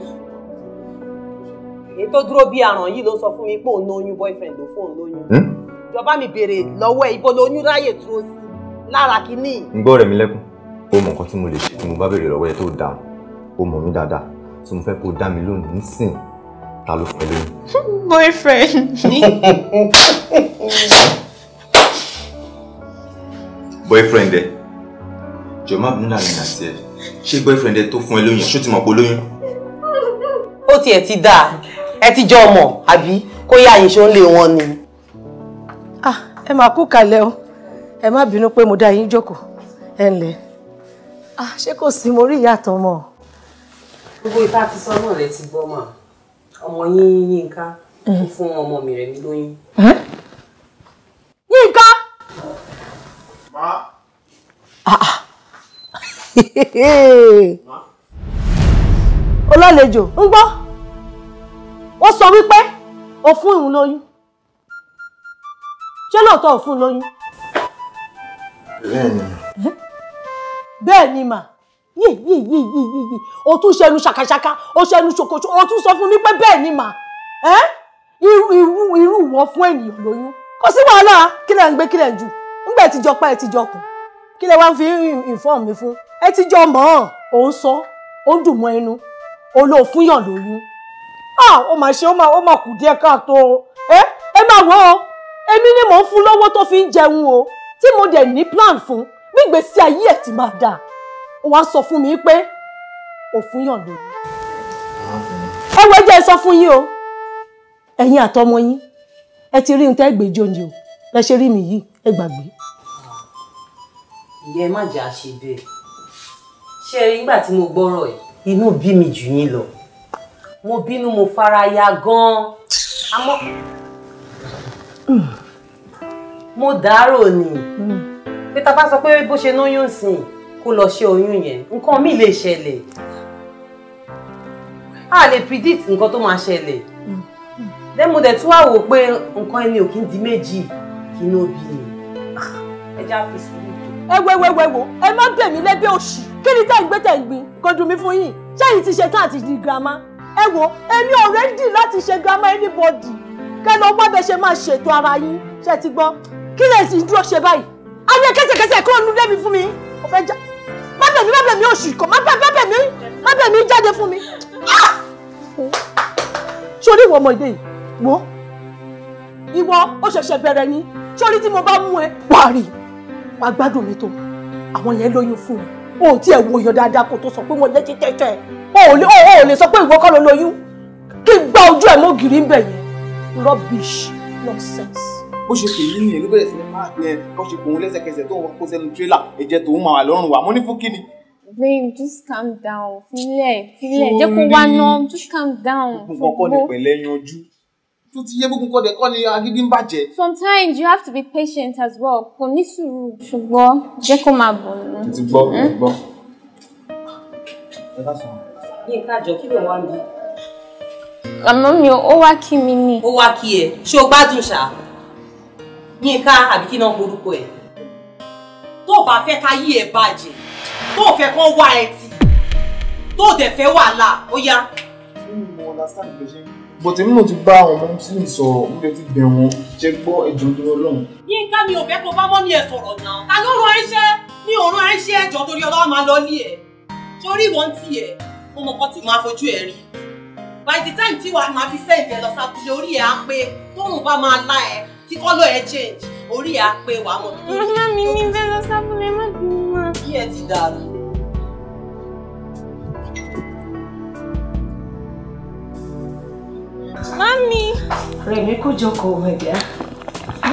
Èyí tó dúró bí àràn yìí ló sọ fún mi pé òun lóyún boyfriend ló fún òun lóyún. Ìjọba mi béèrè lọ́wọ́ ẹ̀ ibo lóyún ráyè dúró sí lára kìíní. Ń gbọ́ rẹ̀ mi lẹ́kùn. Ó mọ nǹkan tí mo lè ṣe tí mo bá béèrè lọ́wọ́ ẹ tó dáhùn. Ó mọ̀ mí dáadáa. Tí mo fẹ́ kó dá mi lónìí nísìn. Ta ló fún ẹ lóyún? Boyfriend. Boyfriend ẹ? Jọ̀ọ́ má bínú láàrin àti ẹ. Ṣé boyfriend ẹ tó fún ẹ lóyún? Ṣó ti mọ̀ pé lóyún? Ó tiẹ̀ ti dáa. Ẹ ti jọ ọmọ àbí kó yá yín ṣó ń lé wọn ni. Ẹ máa kú kalẹ̀ o. Ẹ má bínú pé mo dá yín jókòó. Ẹ ǹlẹ́. Ṣé kò sí mo rí ìyàtọ̀ mọ́? Gbogbo ìta ti sọ náà rẹ ti gbọ́ mà. Ọmọ yín Yínká fún ọmọ mi rẹ̀ mi lóyún. Yínká! Olálejò ń gbọ́. Ó sọ wípé ó fún ìhun lóyún. Ṣé lóòótọ́ ò fún lóyún? Bẹ́ẹ̀ ni mà. Yìí. O tún ṣẹnu ṣàkàṣàkà, o ṣẹnu ṣòkòṣò, o tún sọ fún mi pé bẹ́ẹ̀ ni mà. Irú wọ́n fún ènìyàn lóyún. Kò sí wàhálà, kí lẹ̀ ń gbé kí lẹ̀ ń jù. Ńgbà tí jọ pa ẹ ti jọ kùn. Kí lẹ wá ń fi inform mi fún? Ẹ ti jọ mọ̀ ọ́n, ò ń sọ, ó ń dùn mọ́ ẹnu, ó lóò fún yàn lóyún. Ó mà ṣe, ó mà kù díẹ̀ káàtó. Ẹ máa wò ó, èmi ni mò ń fún lọ́wọ́ tó fi ń jẹun o, tí mo dẹ̀ ní plan fún, bí ìgbésí ayé ẹ̀ ti máa dáa. Ó wá sọ fún mi pé ò fún yàn lóyún. Ẹ wo jẹ́ sọ fún yín o, ẹ̀yin àtọmọ yín, ẹ ti rí nǹkan ẹgbẹ̀jọ ni o, ẹ ṣe rí mi yìí, ẹ gbàgbé. Ìyá ẹ má jà ṣe bẹ́ẹ̀. Ṣé ẹ rí nígbà tí mo gbọ́rọ̀ ẹ̀? Inú bí mi jù yín lọ. Mo bínú mo fara ya gan-an. Àmọ́ mo dárò ni. Pé tá bá sọ pé bó ṣe lóyún sìn kó lọ ṣe oyún yẹn, nǹkan míì lè ṣẹlẹ̀. A lè predict nǹkan tó máa ṣẹlẹ̀. Then mo dẹ̀ tún wá wò pé nǹkan ẹni ò kí ń di méjì kí inú bí ni. Ẹ já fi sùúrù. Ẹ wo, ẹ má bẹ̀ mí lẹ́bẹ̀ òṣì. Kí ni tẹ́ ń gbé tẹ́ ń gbin? Kò dùn mí fún yín. Ṣé èyí ti ṣe tán àti di grandma? Ẹ wo, èmi ò ready láti ṣe grandma anybody. Kẹ́ lọ wá bẹ́ ṣe máa ṣètò ara yín. Ṣé ti gbọ́? Kí lè sì dúró ṣe báyìí? Ayé kẹ́sẹ̀kẹ́sẹ̀ kúrò nínú débi fún mi. Ó fẹ́ já. Má bẹ̀ mí òṣì kò má bẹ̀ mí jáde fún mi. Sórí ìwọ ọmọ ìdè yìí, wo. Ìwọ ó ṣẹ̀ṣẹ̀ bẹ̀rẹ̀ ni. Sórí tí mo bá mú ẹ, wàá rí. Wàá gbádùn mi tó. Àwọn yẹn lóyún fún mi. O tí ẹ wo yọ dáadáa kó tó sọ pé wọ́n lé títẹ́tẹ́. O ò lè sọ pé ìwọ kọ́ ló lóyún. Kí gbá ojú ẹ̀ mọ́ gírí ń bẹ̀ yẹn. Rubbish, nonsense. Bó ṣe pè yín nìyẹn ló bẹ̀rẹ̀ sí ní máa gbẹ bó ṣe pòun lẹ́sẹ̀kẹsẹ̀ tó wọ́n kó sẹ́nu tírélà ẹ̀jẹ̀ tòun máa wà lọ́rùn wa mo ní fún kíni. Babe, just calm down. Fílẹ̀, jẹ́ kó wá ná. Just calm down. Nǹkan kọ́ ni pẹ̀lẹ́ yanjú. Tó ti yé gbogbo nǹkan dẹ̀ kọ́ ni agídí ń bàjẹ́. Sometimes you have to be patient as well. Kò ní sùúrù. Ṣùgbọ́n jẹ́ kó máa bọ̀ nù. Ti gbọ́. Yínká jọ kí ló wá ń bí? Àmọ́ mi ó wá kí mi ni. Ó wá kí ẹ. Ṣé o gbádùn ṣá? Yínká àbí kí náà gbórúkọ ẹ̀? Tó o bá fẹ́ ká yí ẹ bàjẹ́, tó o fẹ́ kán wá ẹ tì, tó o dẹ̀ fẹ́ wàhálà, ó yá. Bọ̀tẹ̀ mi náà ti bá àwọn ọmọ sí mi sọ̀rọ̀ níbi tí bẹ̀ wọ́n jẹ́ gbọ́ ẹ̀jọ̀ tó Ọlọ́run. Yínká mi ò fẹ́ kó bá mọ́mí ẹ̀ sọ̀rọ̀ náà. Ta ló rán iṣẹ́? Mi ò rán iṣẹ́ ẹ̀jọ̀ torí Ọlọ́run máa lọ ní ẹ̀. Torí ìwọ̀n ti ẹ̀, mo mọ̀ kọ́ tí máa fojú ẹ̀ rí. By the time tí wàá máa fi sẹ́ǹdì ẹ̀ lọ sábúlé orí ẹ̀ á pé tóun bá máa lá ẹ̀ tí kọ́lọ̀ ẹ̀ change orí ẹ̀ á pé wàá mọ̀. Màmá mi ní bẹ́ẹ̀ lọ sábúlé má bínú mọ́. Kí ẹ ti dàrú. Mami. Rẹ̀mí kò jókòó my dear.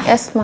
Yes ma.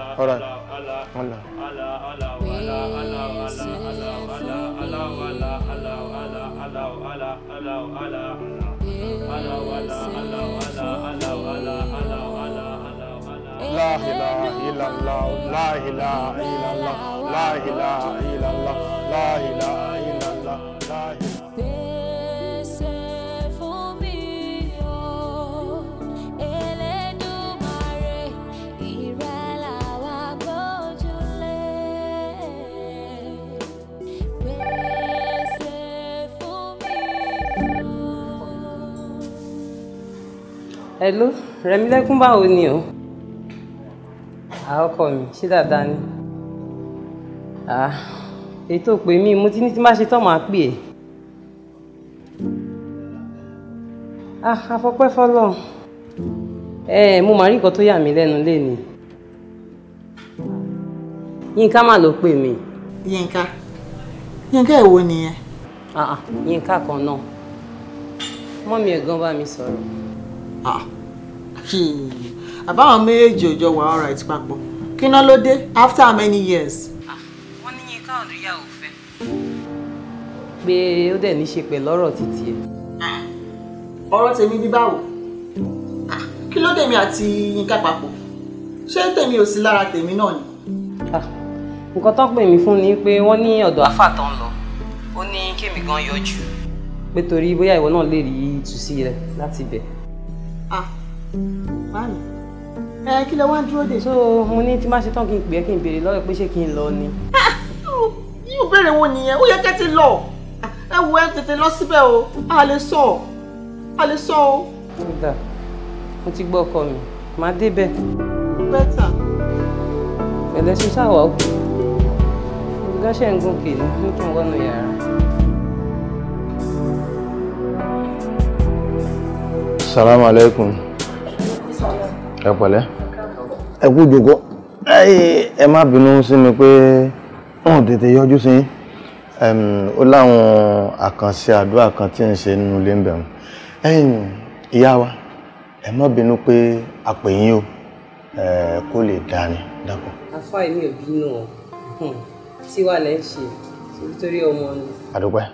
All right. La ilaha illallah, la ilaha illallah, la ilaha illallah, la ilaha illallah, la Hello, Rẹ̀mílẹ́kún báwo ni o? Ọkọ mi, ṣé dáadáa ni? Ètò pè mí, mo ti ní tí má ṣe tán máa pè é. Afọpẹ́ fọ́lọ́run. Mo máa rí nǹkan tó yà mí lẹ́nu lénìí. Yínká mà ló pè mí. Yínká? Yínká èwo nìyẹn? Yínká kan náà. Mọ́mí ẹ̀ gan bá mi sọ̀rọ̀. Àbáwọn méjèèjì ò jọ wà alright papọ̀. Kí ná ló dé after how many years? Wọ́n ní Yínká ọ̀dúnyàwó fẹ́. Pé ó dẹ̀ ní ṣe pẹ̀lú ọ̀rọ̀ títí ẹ̀. Ọ̀rọ̀ tèmi bí báwo? Kí ló dé mi àti Yínká papọ̀? Ṣé tèmi ò sí lára tèmi náà ni? Nǹkan tó pè mí fún ni pé wọ́n ní ọ̀dọ̀ àfà tó ń lọ. Ó ní kémi gan yọjú. Pé torí bóyá ìwọ náà lè rí ìtúsí rẹ̀ láti bẹ̀. Báyìí. Kí lẹ wá ń dúró dè? So mo ní tí má ṣe tán kí n pè é kí n béèrè lọ́rẹ̀ pé ṣé kí n lọ ni. Yóò béèrè wo nìyẹn? Ó yẹ kẹ́ ti lọ. Ẹ wo ẹ tètè lọ síbẹ̀ o. A lè sọ. A lè sọ o. Kódà mo ti gbọ́ ọkọ mi. Màá débẹ̀. Bẹ́tà. Ẹ̀lẹ́ ṣe ṣáwà òkè. Ìgbésẹ̀ ń gòkè ní kí n wọnú yàrá. Assalamu alaikum. Ẹ pẹ̀lẹ́. Ẹ kú jókòó. Ẹ má bínú sí mi pé wọ́n tètè yọjú sí yín. Ó láwọn àkànṣe àdúrà kan tí ń ṣe nínú ilé ń bẹ̀rù. Ìyá wa, ẹ má bínú pé a pè yín o. Kó lè dání dákun. Àfáà mi ò bínú o. Tí wà lẹ́ ń ṣe nítorí ọmọ ni. Àdúpẹ́.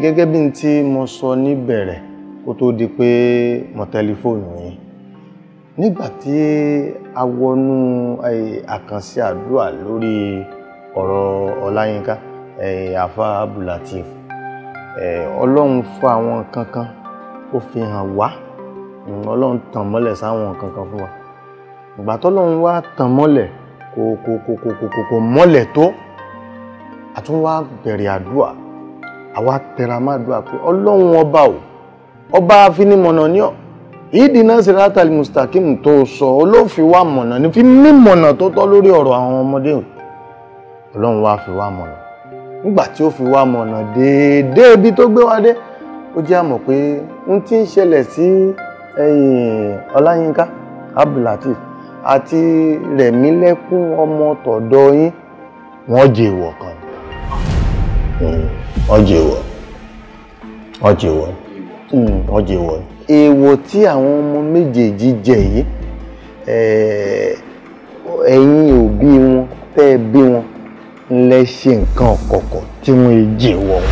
Gẹ́gẹ́ bí n tí mo sọ níbẹ̀rẹ̀ kó tó di pé mo tẹlifóònù yín. Nígbà tí a wọnú àkànṣe àdúrà lórí ọ̀rọ̀ Ọláyínká, àfà Abdulateef, Ọlọ́run fún àwọn kankan ó fi hàn wá. Ọlọ́run tàn mọ́lẹ̀ sáwọn kankan fún wa. Ìgbà tọ́lọ́run wá tàn mọ́lẹ̀ kò mọ́lẹ̀ tó, a tún wá bẹ̀rẹ̀ àdúrà. Àwa tẹra má àdúrà pé Ọlọ́run ọba afinimọ̀nà ní ọ̀. Ìdínà siratal mustaqim tó sọ olófin wá mọ̀nà ní fi mímọ̀nà tó tọ́ lórí ọ̀rọ̀ àwọn ọmọdé. Ọlọ́run wá fi wá mọ̀nà. Nígbà tí ó fi wá mọ̀nà déédéé ibi tó gbé wá dé, ó jẹ́ àmọ̀ pé ohun tí ń ṣẹlẹ̀ sí Ọláyínká Abdulateef àti Rẹ̀mílẹ́kún ọmọ tọ̀dọ̀ yín wọ́n jẹ ìwọ̀ kan. Wọ́n jẹ ìwọ̀. Èèwọ̀ tí àwọn ọmọ méjèèjì jẹ yìí, ẹ̀yin òbí wọn tẹ́ bí wọn lẹ ṣe nǹkan ọ̀kọ̀ọ̀kọ̀ tí wọ́n jẹ ìwọ̀ wọn.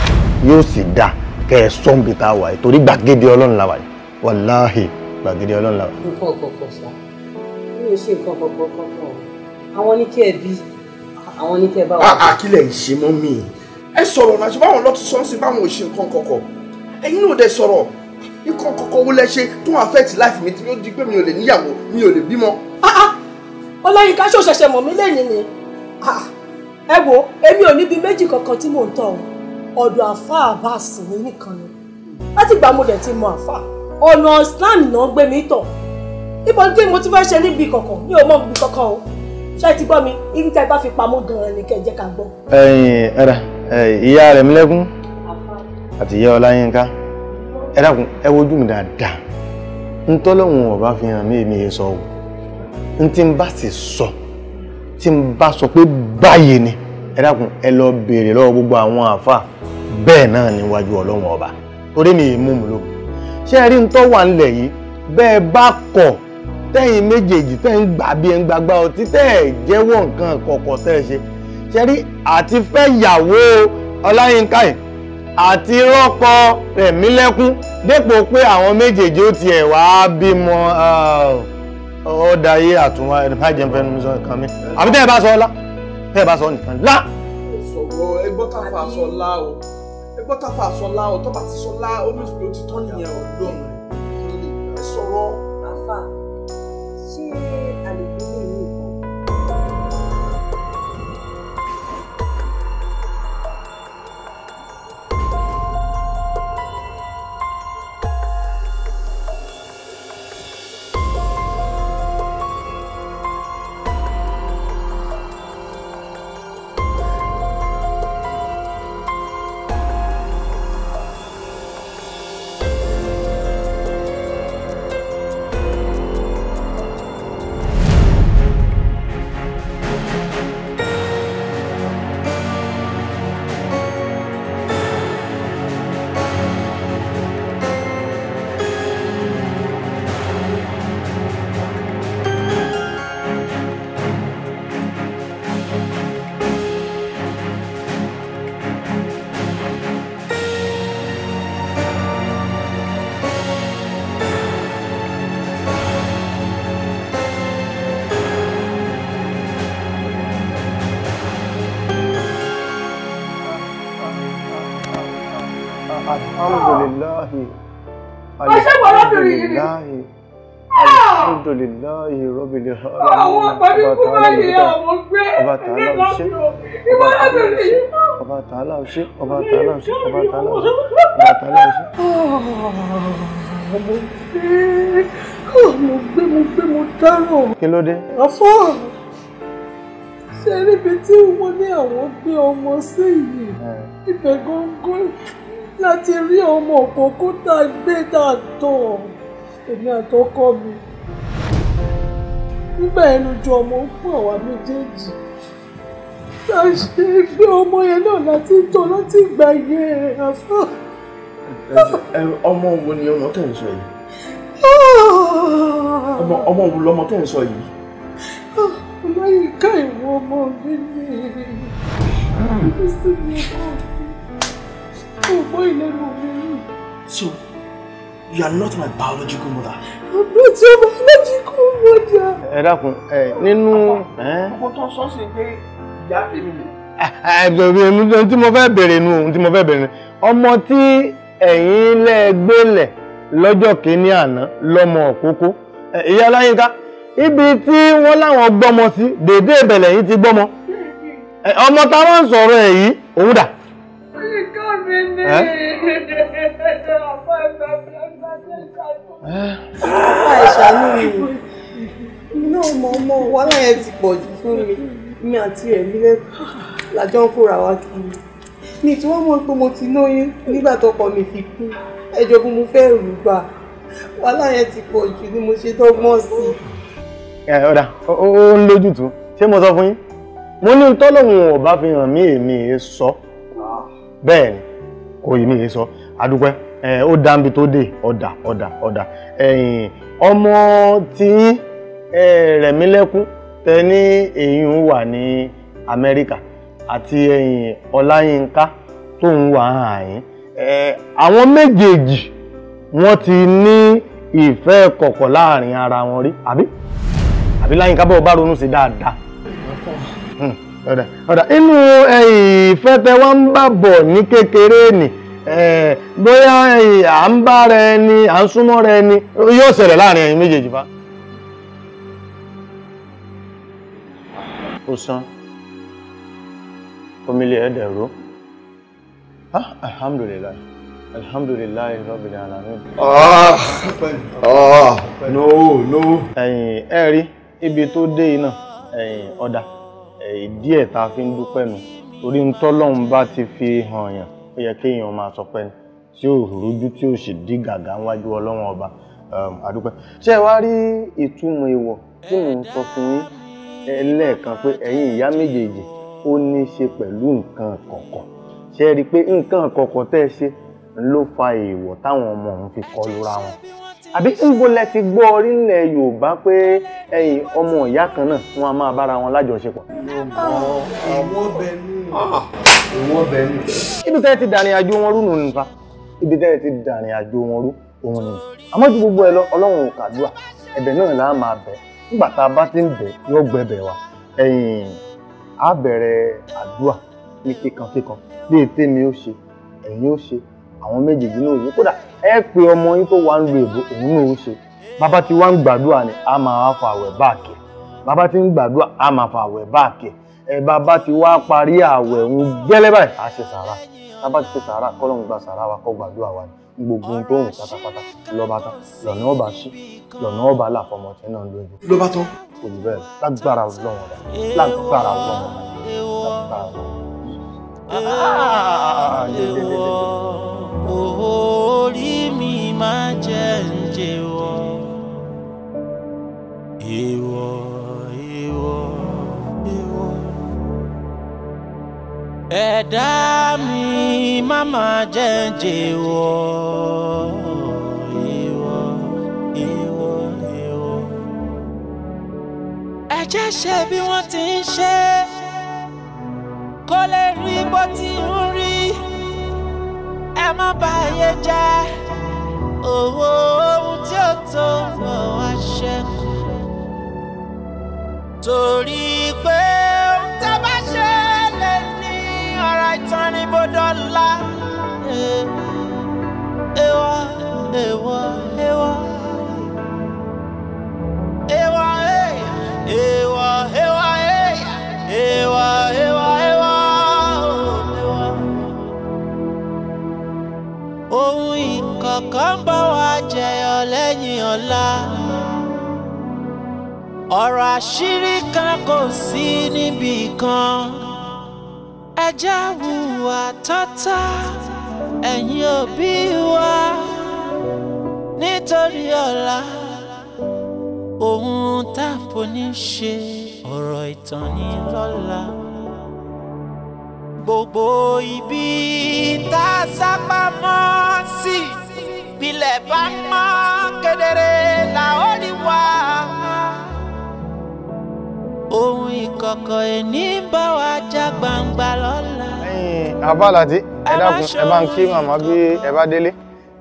Yóò sì dá kẹ́ ẹ sọ́ǹbì tá a wà yìí torí gbàgede Ọlọ́run la wà yìí. Wàláhì gbàgede Ọlọ́run la wà. Nǹkan ọ̀kọ̀ọ̀kọ̀ ṣá. Mi ò ṣe nǹkan ọ̀kọ̀ọ̀kọ̀. Àwọn ní kẹ́ ẹ bí. Àwọn ní kẹ́ ẹ bá wà. Àkílẹ̀ ń ṣe mọ́ mi. Ẹ sọ̀rọ̀ náà ṣe báwọn lọ́tún sọ́ọ́sì báwọn ò ṣe nǹkan kọ̀ọ̀kọ̀. Ẹ̀yin náà dẹ̀ sọ̀rọ̀. Nǹkan kọ̀ọ̀kọ̀ wo lẹ ṣe tó affect life mi tí ó di pé mi ò lè níyàwó, mi ò lè bímọ. Ọláyínká ṣó ṣẹ̀ṣẹ̀ mọ̀ mí lẹ́yìn ni. Ẹ wo, èmi ò níbi méjì kankan tí mò ń tọ̀ ọ̀dọ̀ àfáà Abbas ní nìkan ni. Láti ìgbà mo dẹ̀ ti mọ àfáà. Ọ̀nà Islam náà gbé mi tọ̀. Ibo tí mo ti fẹ́ ṣe níbi kankan, mi ò mọ ibi kankan o. Ṣé ti gbọ́ mi? Ibi tẹ́ bá fi pamọ́ gan-an ni kẹ́ jẹ́ ká gbọ́. Ìyá Rẹ̀mílẹ́kún àti ìyá Ọláyínká, ẹ dákun ẹ wojú mi dáadáa. N tọ́lọ́hun ọba fi hàn mí èmi sọ o. N tí n bá sì sọ, tí n bá sọ pé báyìí ni, ẹ dákun ẹ lọ béèrè lọ́wọ́ gbogbo àwọn àfáà bẹ́ẹ̀ náà níwájú Ọlọ́run ọba. Torí mi mú mi lóko. Ṣé ẹ rí n tọ́ wà nílẹ̀ yìí? Bẹ́ẹ̀ bá kọ̀ tẹ́yìn méjèèjì tẹ́ ń gbà bí ẹ ń gbàgbá ọtí tẹ́ ẹ̀ jẹ́wọ́ nǹkan kọ̀ọ̀kan tẹ́ ẹ ṣe ṣe rí àti fẹ́ yàwó Ọláyínká yìí àti rọ́pò Rẹ̀mílẹ́kún dépò pé àwọn méjèèjì ó tiẹ̀ wá bímọ ọ̀dàyé àtúnwá ẹ̀dùnmájẹ̀ ń fẹ́nu sọ nǹkan mi àbí tẹ́ ẹ bá sọ ọlá tẹ́ ẹ bá sọ nìkan lá. sọ̀rọ̀ ẹgbọ́tàfà sọ lá o ẹgbọ́tàfà sọ lá o tó bá ti sọ lá ó ní ìṣòro ti tán nìyẹn ọ̀dọ́ ẹ sọ̀rọ̀. àfà ṣé àlejò lè ní ìbọn. Alhamdulillahi. Alhamdulillahi Rabbil alamin. Àwọn àpàdé kú báyìí àwọn gbé. Ọba Tàálà ò ṣe. Ìwọ lábẹ́rẹ́ yìí. Ọba Tàálà ò ṣe. Ọba Tàálà ò ṣe. Ọba Tàálà ò ṣe. Ọba Tàálà ò ṣe. Mo dárò. Kí ló dé? Àfọ́ ṣe níbi tí wọ́n ní àwọn gbé ọmọ sí yìí. Ibẹ̀ gangan láti rí ọmọ òkókó tá a gbé dàtọ̀ èmi àtọkọ mi. Nígbà ẹnu jọ ọmọ ń pọ̀ àwa méjèèjì. Tá a ṣe gbé ọmọ yẹn náà láti tọ́ láti gbà yẹ àfọ́. Ọmọ wo ni ọmọ tẹ̀ ń sọ yìí? Ọmọ wo lọmọ tẹ̀ ń sọ yìí? Ọláyínká ìwọ ọmọ mi ni. Ibi sí mi ọkọ mi. Ọgbọ́n ìlẹ́nu mi. So, you are not my biological mother. I'm not your biological mother. Ẹ dákun nínú. Ọkọ tó sọ sí pé ìyá tèmi ni. Ohun tí mo fẹ́ bèrè nu ohun tí mo fẹ́ bèrè nu ọmọ tí ẹ̀yin lẹ́gbẹ̀lẹ̀ lọ́jọ́ kìíní àná lọ́mọ òkókó ìyá Ọláyínká ibi tí wọ́n láwọn gbọ́mọ sí dédé ìbẹ̀lẹ̀ yìí ti gbọ́mọ ọmọ táwọn ń sọ̀rọ̀ ẹ̀ yìí òun dà. Ọláyínká mi ni àpá ìṣàánú mi náà ọmọ wàhálà yẹn ti pọ̀ jù fún mi àti ẹ̀mí lẹ́kọ̀ọ́ lájọ ń kóra wá kiri ní tí wọ́n mọ̀ pé mo ti lóyún nígbà tọkọ mi fi kú ẹjọ́ bí mo fẹ́ rù gbà wàhálà yẹn ti pọ̀ jù ni mo ṣe dọ́gbọ́n sí i. Ọ̀dà ó ń lójútùú ṣé mo sọ fún yín mo ní tọ́lọ́hun ọ̀bá fi hàn mí èmi sọ bẹ́ẹ̀ ni kò yí mi sọ adúpẹ́ ó dáńbi tó dé ọ̀dà ọmọ tí Rẹ̀mílẹ́kún tẹ ní èyí ń wà ní Amẹ́ríkà àti Ọláyínká tó ń wà àyín àwọn méjèèjì wọ́n ti ní ìfẹ́ kọ̀kọ̀ láàrin ara wọn rí àbí Láyínká bọ́ bá ronú sí dáadáa ọ̀dà inú ìfẹ́ tẹ wá ń bá bọ̀ ní kékeré nì bóyá à ń bá rẹ ni à ń súnmọ́ rẹ ni yóò ṣẹlẹ̀ láàrin ẹ̀yin méjèèjì bá. Ó sán omílé ẹ̀dẹ̀rú alhamdulillah rabbil alamin. No. Ẹ̀rí ibi tó dé iná ọ̀dà díẹ̀ tá a fi ń dúpẹ́ nù torí ń tọ́lọ́run bá ti fi hàn yàn ó yẹ kéèyàn máa sọ pé tí ò rújú tí ò sì dí gàgà wájú Ọlọ́run ọba àdúpẹ́. Ṣé ẹ wá rí ìtumọ̀ èèwọ̀ tí mò ń sọ fún yín lẹ́ẹ̀kan pé ẹ̀yin ìyá méjèèjì ó ní í ṣe pẹ̀lú nǹkan kọ̀ọ̀kan ṣe rí i pé nǹkan kọ̀ọ̀kan tẹ́ ẹ ṣe ló fa èèwọ̀ táwọn ọmọ òun fi kọlu ra wọn àbí níbo lẹ ti gbọ́ orílẹ̀ Yorùbá pé ẹ̀yin ọmọ ìyá kan náà wọ́n á máa bára wọn lájọṣepọ̀. ìwọ́n bẹ̀rù ibi tẹ́ ti dàrin àjò wọn rú nù nípa ibi tẹ́ ti dàrin àjò wọn rú òun ni àmọ́ ju gbogbo ẹ lọ Ọlọ́run ò kàdúrà ẹ̀bẹ̀ náà là á máa bẹ̀ nígbà tá a bá ti ń bẹ̀ yóò gbẹ̀bẹ̀ wa ẹ̀yin á bẹ̀rẹ̀ àdúrà ní kíkankíkan bí ètè mi ó ṣe ẹ̀yin ó ṣe àwọn méjèèjì náà yìí kódà ẹ pé ọmọ yín tó wà ń lo èbó òun náà ó ṣe bàbá tí wà ń gbàdúrà ni a máa fa àwẹ̀ báàkì bàbá tí ń gbàdúrà a máa fa àwẹ̀ báàkì bàbá tí wà parí àwẹ̀ ń gẹ́lẹ́ báyìí a ṣe sàrà bàbá ti ṣe sàrà kọ́lọ́hún gba sàrà wa kọ́ gbàdúrà wa ní gbogbo ohun tó ń pátápátá lọ́ba tán lọ́nà ọba ṣí lọ́nà ọba làfọmọ tí náà lójú. ló bá tán. kò jù bẹ́ẹ̀ lágbára Ọlọ́run ọba lágbára Ọlọ́run ọba lágbára Ọlọ́run. Orí mi máa jẹ́ ǹjẹ́wọ́, èèwọ̀, èèwọ̀, èèwọ̀. Ẹ̀dá mi máa jẹ́ ǹjẹ́wọ́, èèwọ̀, èèwọ̀, èèwọ̀. Ẹ jẹ́ ṣe bí wọ́n ti ń ṣe, kó lè rí bó ti ń rí. Ẹ má bà ayé jẹ́, owó ohun tí ó tó wọ̀ wá ṣẹ́kù. Torí pé ohun tá bá ṣe lè ní ọ̀rọ̀ ìtàn ní bọ́dọ̀lá. Èèwọ̀, èèwọ̀, èèwọ̀. Èèwọ̀, èèwọ̀, èèwọ̀, èèwọ̀, èèwọ̀, èèwọ̀. Ohun ìkọ̀kọ̀ ń bọ̀ wá jẹyọ lẹ́yìn ọ̀la. Ọ̀rọ̀ àṣírí kan kò sí níbì kan. Ẹ jẹ́ hùwà tọ́tọ́ ẹ̀yin òbí wa. Nítorí ọ̀la ohun tá a fò ní ṣe ọ̀rọ̀ ìtàn ní lọ́la. Gbogbo ibi tá a sápamọ́ sí bílẹ̀ bá mọ́ kedere la ó rí wá. Ohun ìkọ̀kọ̀ ẹni bá wa já gbangba lọ́la. Abálàdé ẹ dákun ẹ bá ń kí màmá bí ẹ bá délé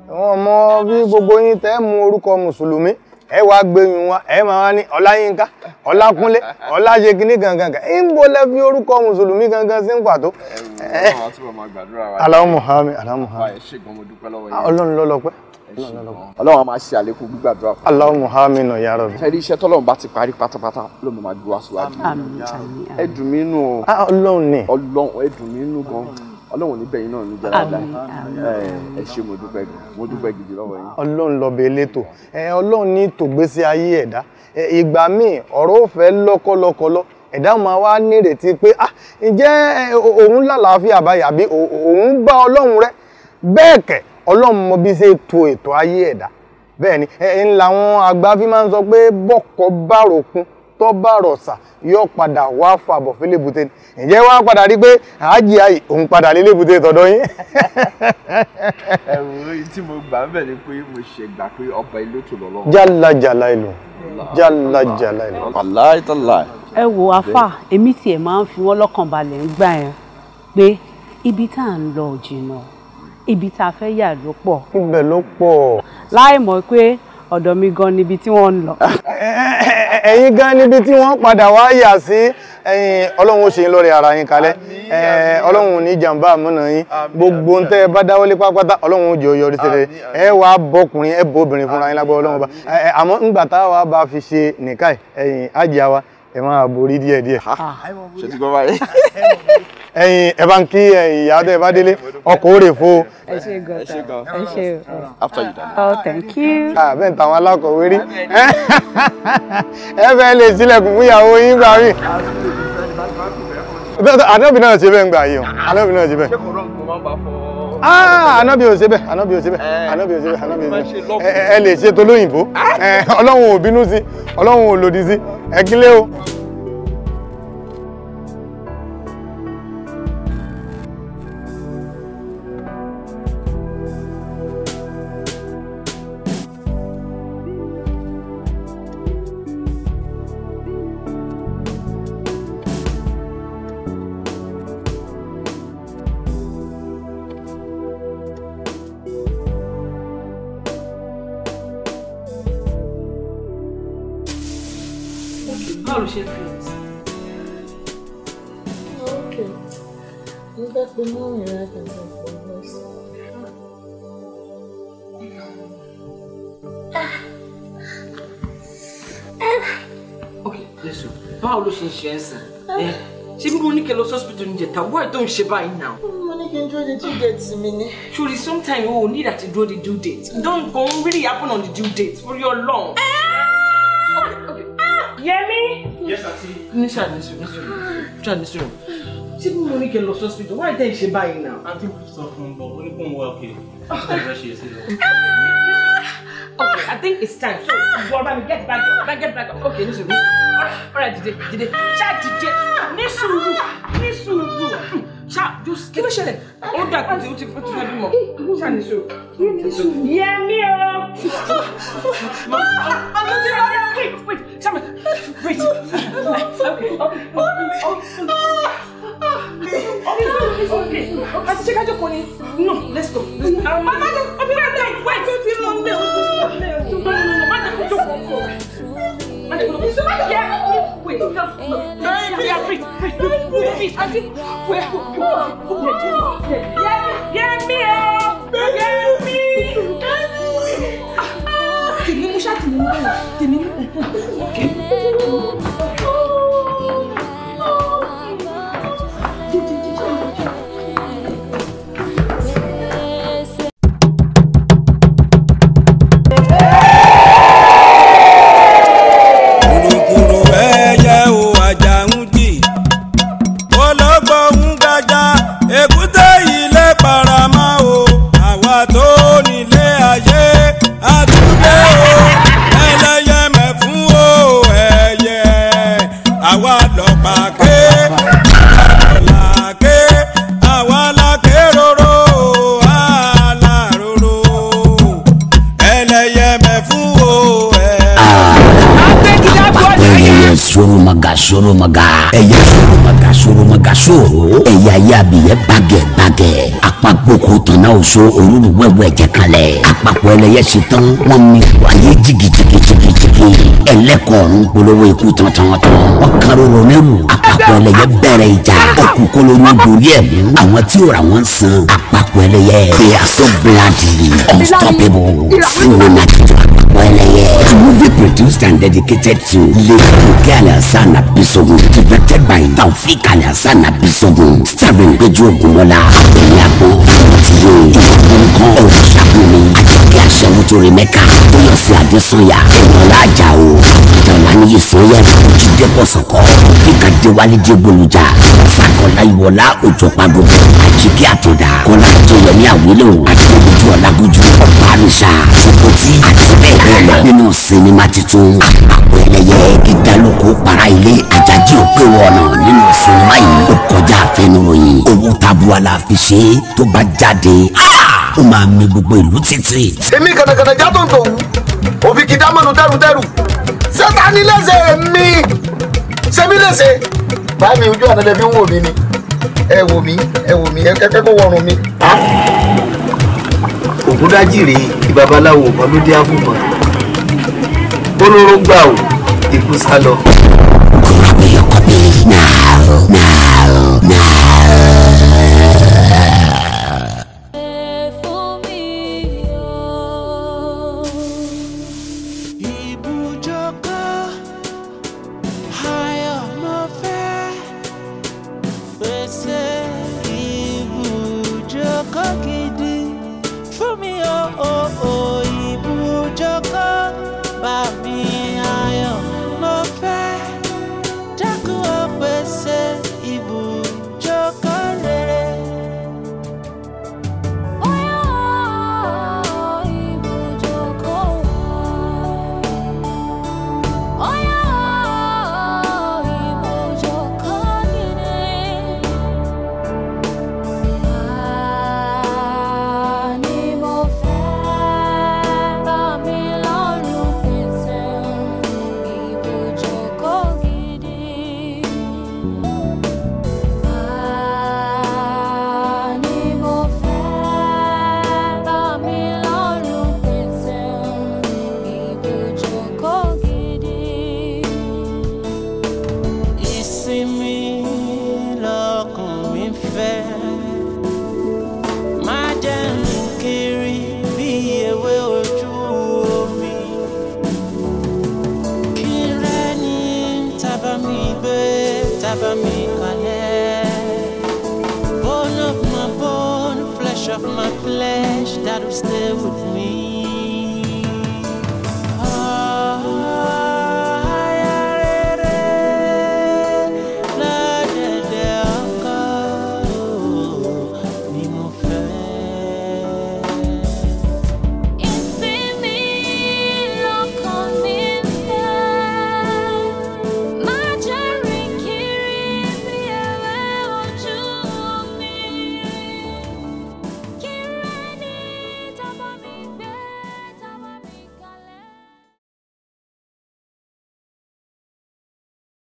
wọn mọ bí gbogbo yín tẹ́ mú orúkọ mùsùlùmí ẹ wá gbẹ̀yìn wa ẹ máa wá ní Ọláyínká Ọlákúnlé Ọlájẹgínní gangan ń bó lẹ fi orúkọ mùsùlùmí gangan sí ń pàtó. Allahumma àmín Allahumma àmín Ọlọ́run lọ́lọ́pẹ́ Ọlọ́run a máa ṣe àlékún gbígbàdúrà fún. Allahumma àmín ya Rabbi. ṣe rí iṣẹ́ tọ́lọ́run bá ti parí pátápátá ló máa gbé wá síwájú. ẹ dùn mí nù o. Ọlọ́run ni. Ọlọ́run ẹ dùn mí nù gan. Ọlọ́run ní bẹ́yìn náà ní jẹ́rọ̀dá. ẹ ṣé mo dúpẹ́ gidi lọ́wọ́ yín. Ọlọ́run lọ́bẹ̀ elétò Ọlọ́run ní tògbésí ayé ẹ̀dá ìgbà míì ọ̀rọ̀ ò fẹ́ lọ́kọ́lọ́kọ́lọ́ ẹ̀dá máa wá nírètí pé ǹjẹ́ òun lálàáfíà báyìí àbí òun bá Ọlọ́run rẹ́ bẹ́ẹ̀ kẹ̀ Ọlọ́run mọ bí ṣe to ètò ayé ẹ̀dá bẹ́ẹ̀ ni ńlá àwọn àgbà fi máa ń sọ pé bọ́kọ bá ròkun tó bá rọ̀ṣà yóò padà wá fàbọ̀ fún lébùté ǹjẹ́ wá padà rí pé àájì ayé òun padà lé lébùté tọ̀dọ̀ yín. ẹ̀rù tí mo gbà ń bẹ̀ ni pé mo ṣe gbà pé ọba ilé tó lọ́lọ́. jálajàla ìlú jálajàla ìlú. aláìtàlá. ẹ wo afa èmi tiẹ̀ máa ń fi wọ́n lọ́kàn balẹ̀ ń gbà yẹn pé ibi tá à ń lọ jìnnà ibi tá a fẹ́ yà ló pọ̀. ibẹ̀ ló pọ̀. láì mọ̀ pé ọ̀dọ̀ mi gan níbi tí wọ́n ń lọ. ẹ̀yin gan níbi tí wọ́n padà wá yà sí Ọlọ́run ó ṣe yín lórí ara yín kalẹ̀ Ọlọ́run ní jàǹbá àmúnà yín gbogbo ń tẹ́ ẹ bá dáwọ́lé pápátá Ọlọ́run ó jẹ́ ọyọ́ oríṣiríṣi ẹ wà bọ́kùnrin ẹ bọ́ obìnrin fúnra yín lágbọ́ Ọlọ́run bá àmọ́ ńgbà táwa bá fi ṣe nìkáì ájì àwa ẹ máa borí díẹ̀díẹ̀. ṣe ti gbọ́ báyìí. ẹ bá ń kí ìyá tẹ́ ẹ bá délé ọkọ̀ òrè fo. ẹ ṣé gan ẹ ṣé. after you done. Oh, thank you. bẹ́ẹ̀ táwọn alákọ̀wé rí ẹ fẹ́ lè sílẹ̀kùn fún ìyàwó yín gbà mí. Ànábì náà ṣe bẹ́ẹ̀ ń gbà yìí o Ànábì náà ṣe bẹ́ẹ̀. Ànábì ò ṣe bẹ́ẹ̀ Ànábì ò ṣe bẹ́ẹ̀ Ànábì ò ṣe bẹ́ẹ̀ Ànábì ò ṣe bẹ́ẹ̀ ẹ lè ṣe tolóyìnbó Ọlọ́run ò bínú sí Ọlọ́run ò lòdì sí ẹ kílé o. báwo ló ṣe fi ẹ̀ sí? Okay. You got the money right and the Okay, listen. Báwo ló ṣe ń ṣe ẹ́ sàn? Ṣé bí mo ní kẹ́ lọ hospital ní jẹta? Why don't ṣe báyìí now? Money can do the due date to me. Surely sometimes we will need that to do the due date. It don't really happen on the due date for your long. Okay. Yemi? Yes, Auntie. Nisha. Ṣé bí mo ní kẹ́ lọ hospital? Why don't ṣe báyìí now? Auntie put stuff on, but only one way okay. Okay, I think it's time. So, go back, get back up. Okay, listen. Alright, did it. Chat, Nisuru. Chat, just kill a shell. All that, what you have more. Chat, Nisuru. Yeah, me. Wait. Okay. Check out your phone. No, let's go. Mama, I'll be right there. Wait, don't you know me? Wait, please, Auntie. Get me. Ṣòromaga ẹyẹ ṣòromaga ṣòro ẹyẹ ayé abiyẹ bàgẹ̀ apapòkò tọ̀nà oṣù òrùlù wẹ́wẹ́ jẹ́ kalẹ̀ àpapọ̀ ẹlẹ́yẹ ṣe tán wọ́n mi wáyé jìgìjìgì ẹlẹ́kọ̀ọ́rùn polówó ikú tán wọ́n kan rorò mẹ́rù àpapọ̀ ẹlẹ́yẹ bẹ̀rẹ̀ ìjà ọkùn kólórí dorí ẹ̀ mú àwọn tí ò ra wọn san àpapọ̀ ẹlẹ́yẹ they are so bloody unstoppable single-minded àpapọ̀ ẹlẹ́yẹ a movie produced and dedicated to late Buki Alhassan Abisogun directed by Taofeek Alhassan Abisogun starring Péjú Ògúnmọ́lá Abẹ́ni Agbọ́n Àmọ̀tíyé Ìwọ̀n Olùṣàgùnmi Àjọkẹ́ Aṣẹ́wó tó rí mẹ́ka Tóyọ̀sí Adésanya Ẹ̀nọ́lá Àjàó Àfọ̀jọ̀láníyì Sóyẹ́ Jídé Bọ̀sọ̀kọ́ Fíkà Déwálé Dégbòlùjà Sàkọ́lá Ìwọlá Òjòpagògò Àjíkẹ́ Àtọ̀dá Kọ́lá Tóyẹmí Àwílò Àjọ̀gbójú Ọlágójú Ọ̀pá Àrìṣà Sọkọtì àti bẹ́ẹ̀ bẹ́ẹ̀ lọ nínú sinimá titun àpapọ̀ ẹlẹ́yẹ ìdálókò para ilé àjájí òpè wọ̀nà nínú sinimá yìí ó kọjá àfẹnuròyìn owó tabua la fi ṣe tó bá jáde ó máa mi gbogbo ìlú títì. èmi kànàkànà já tó ń tòun òfin kìdá mọ́nu tẹ́rùtẹ́rù sẹ́tàní lẹ́sẹ̀ mi sẹ́mi lẹ́sẹ̀ báyìí ojú ọ̀nà lẹ́bí ń wò mí ni ẹ wò mí ẹ kẹ́kẹ́ kó wọrùn mi. Ògúndájì rèé kí babaláwo kan ló dé àfùmọ́ olóró gbà ó ikú sá lọ. Ibùjókòó taba mi kale. Bone of my bone, flesh of my flesh, that will stay with me.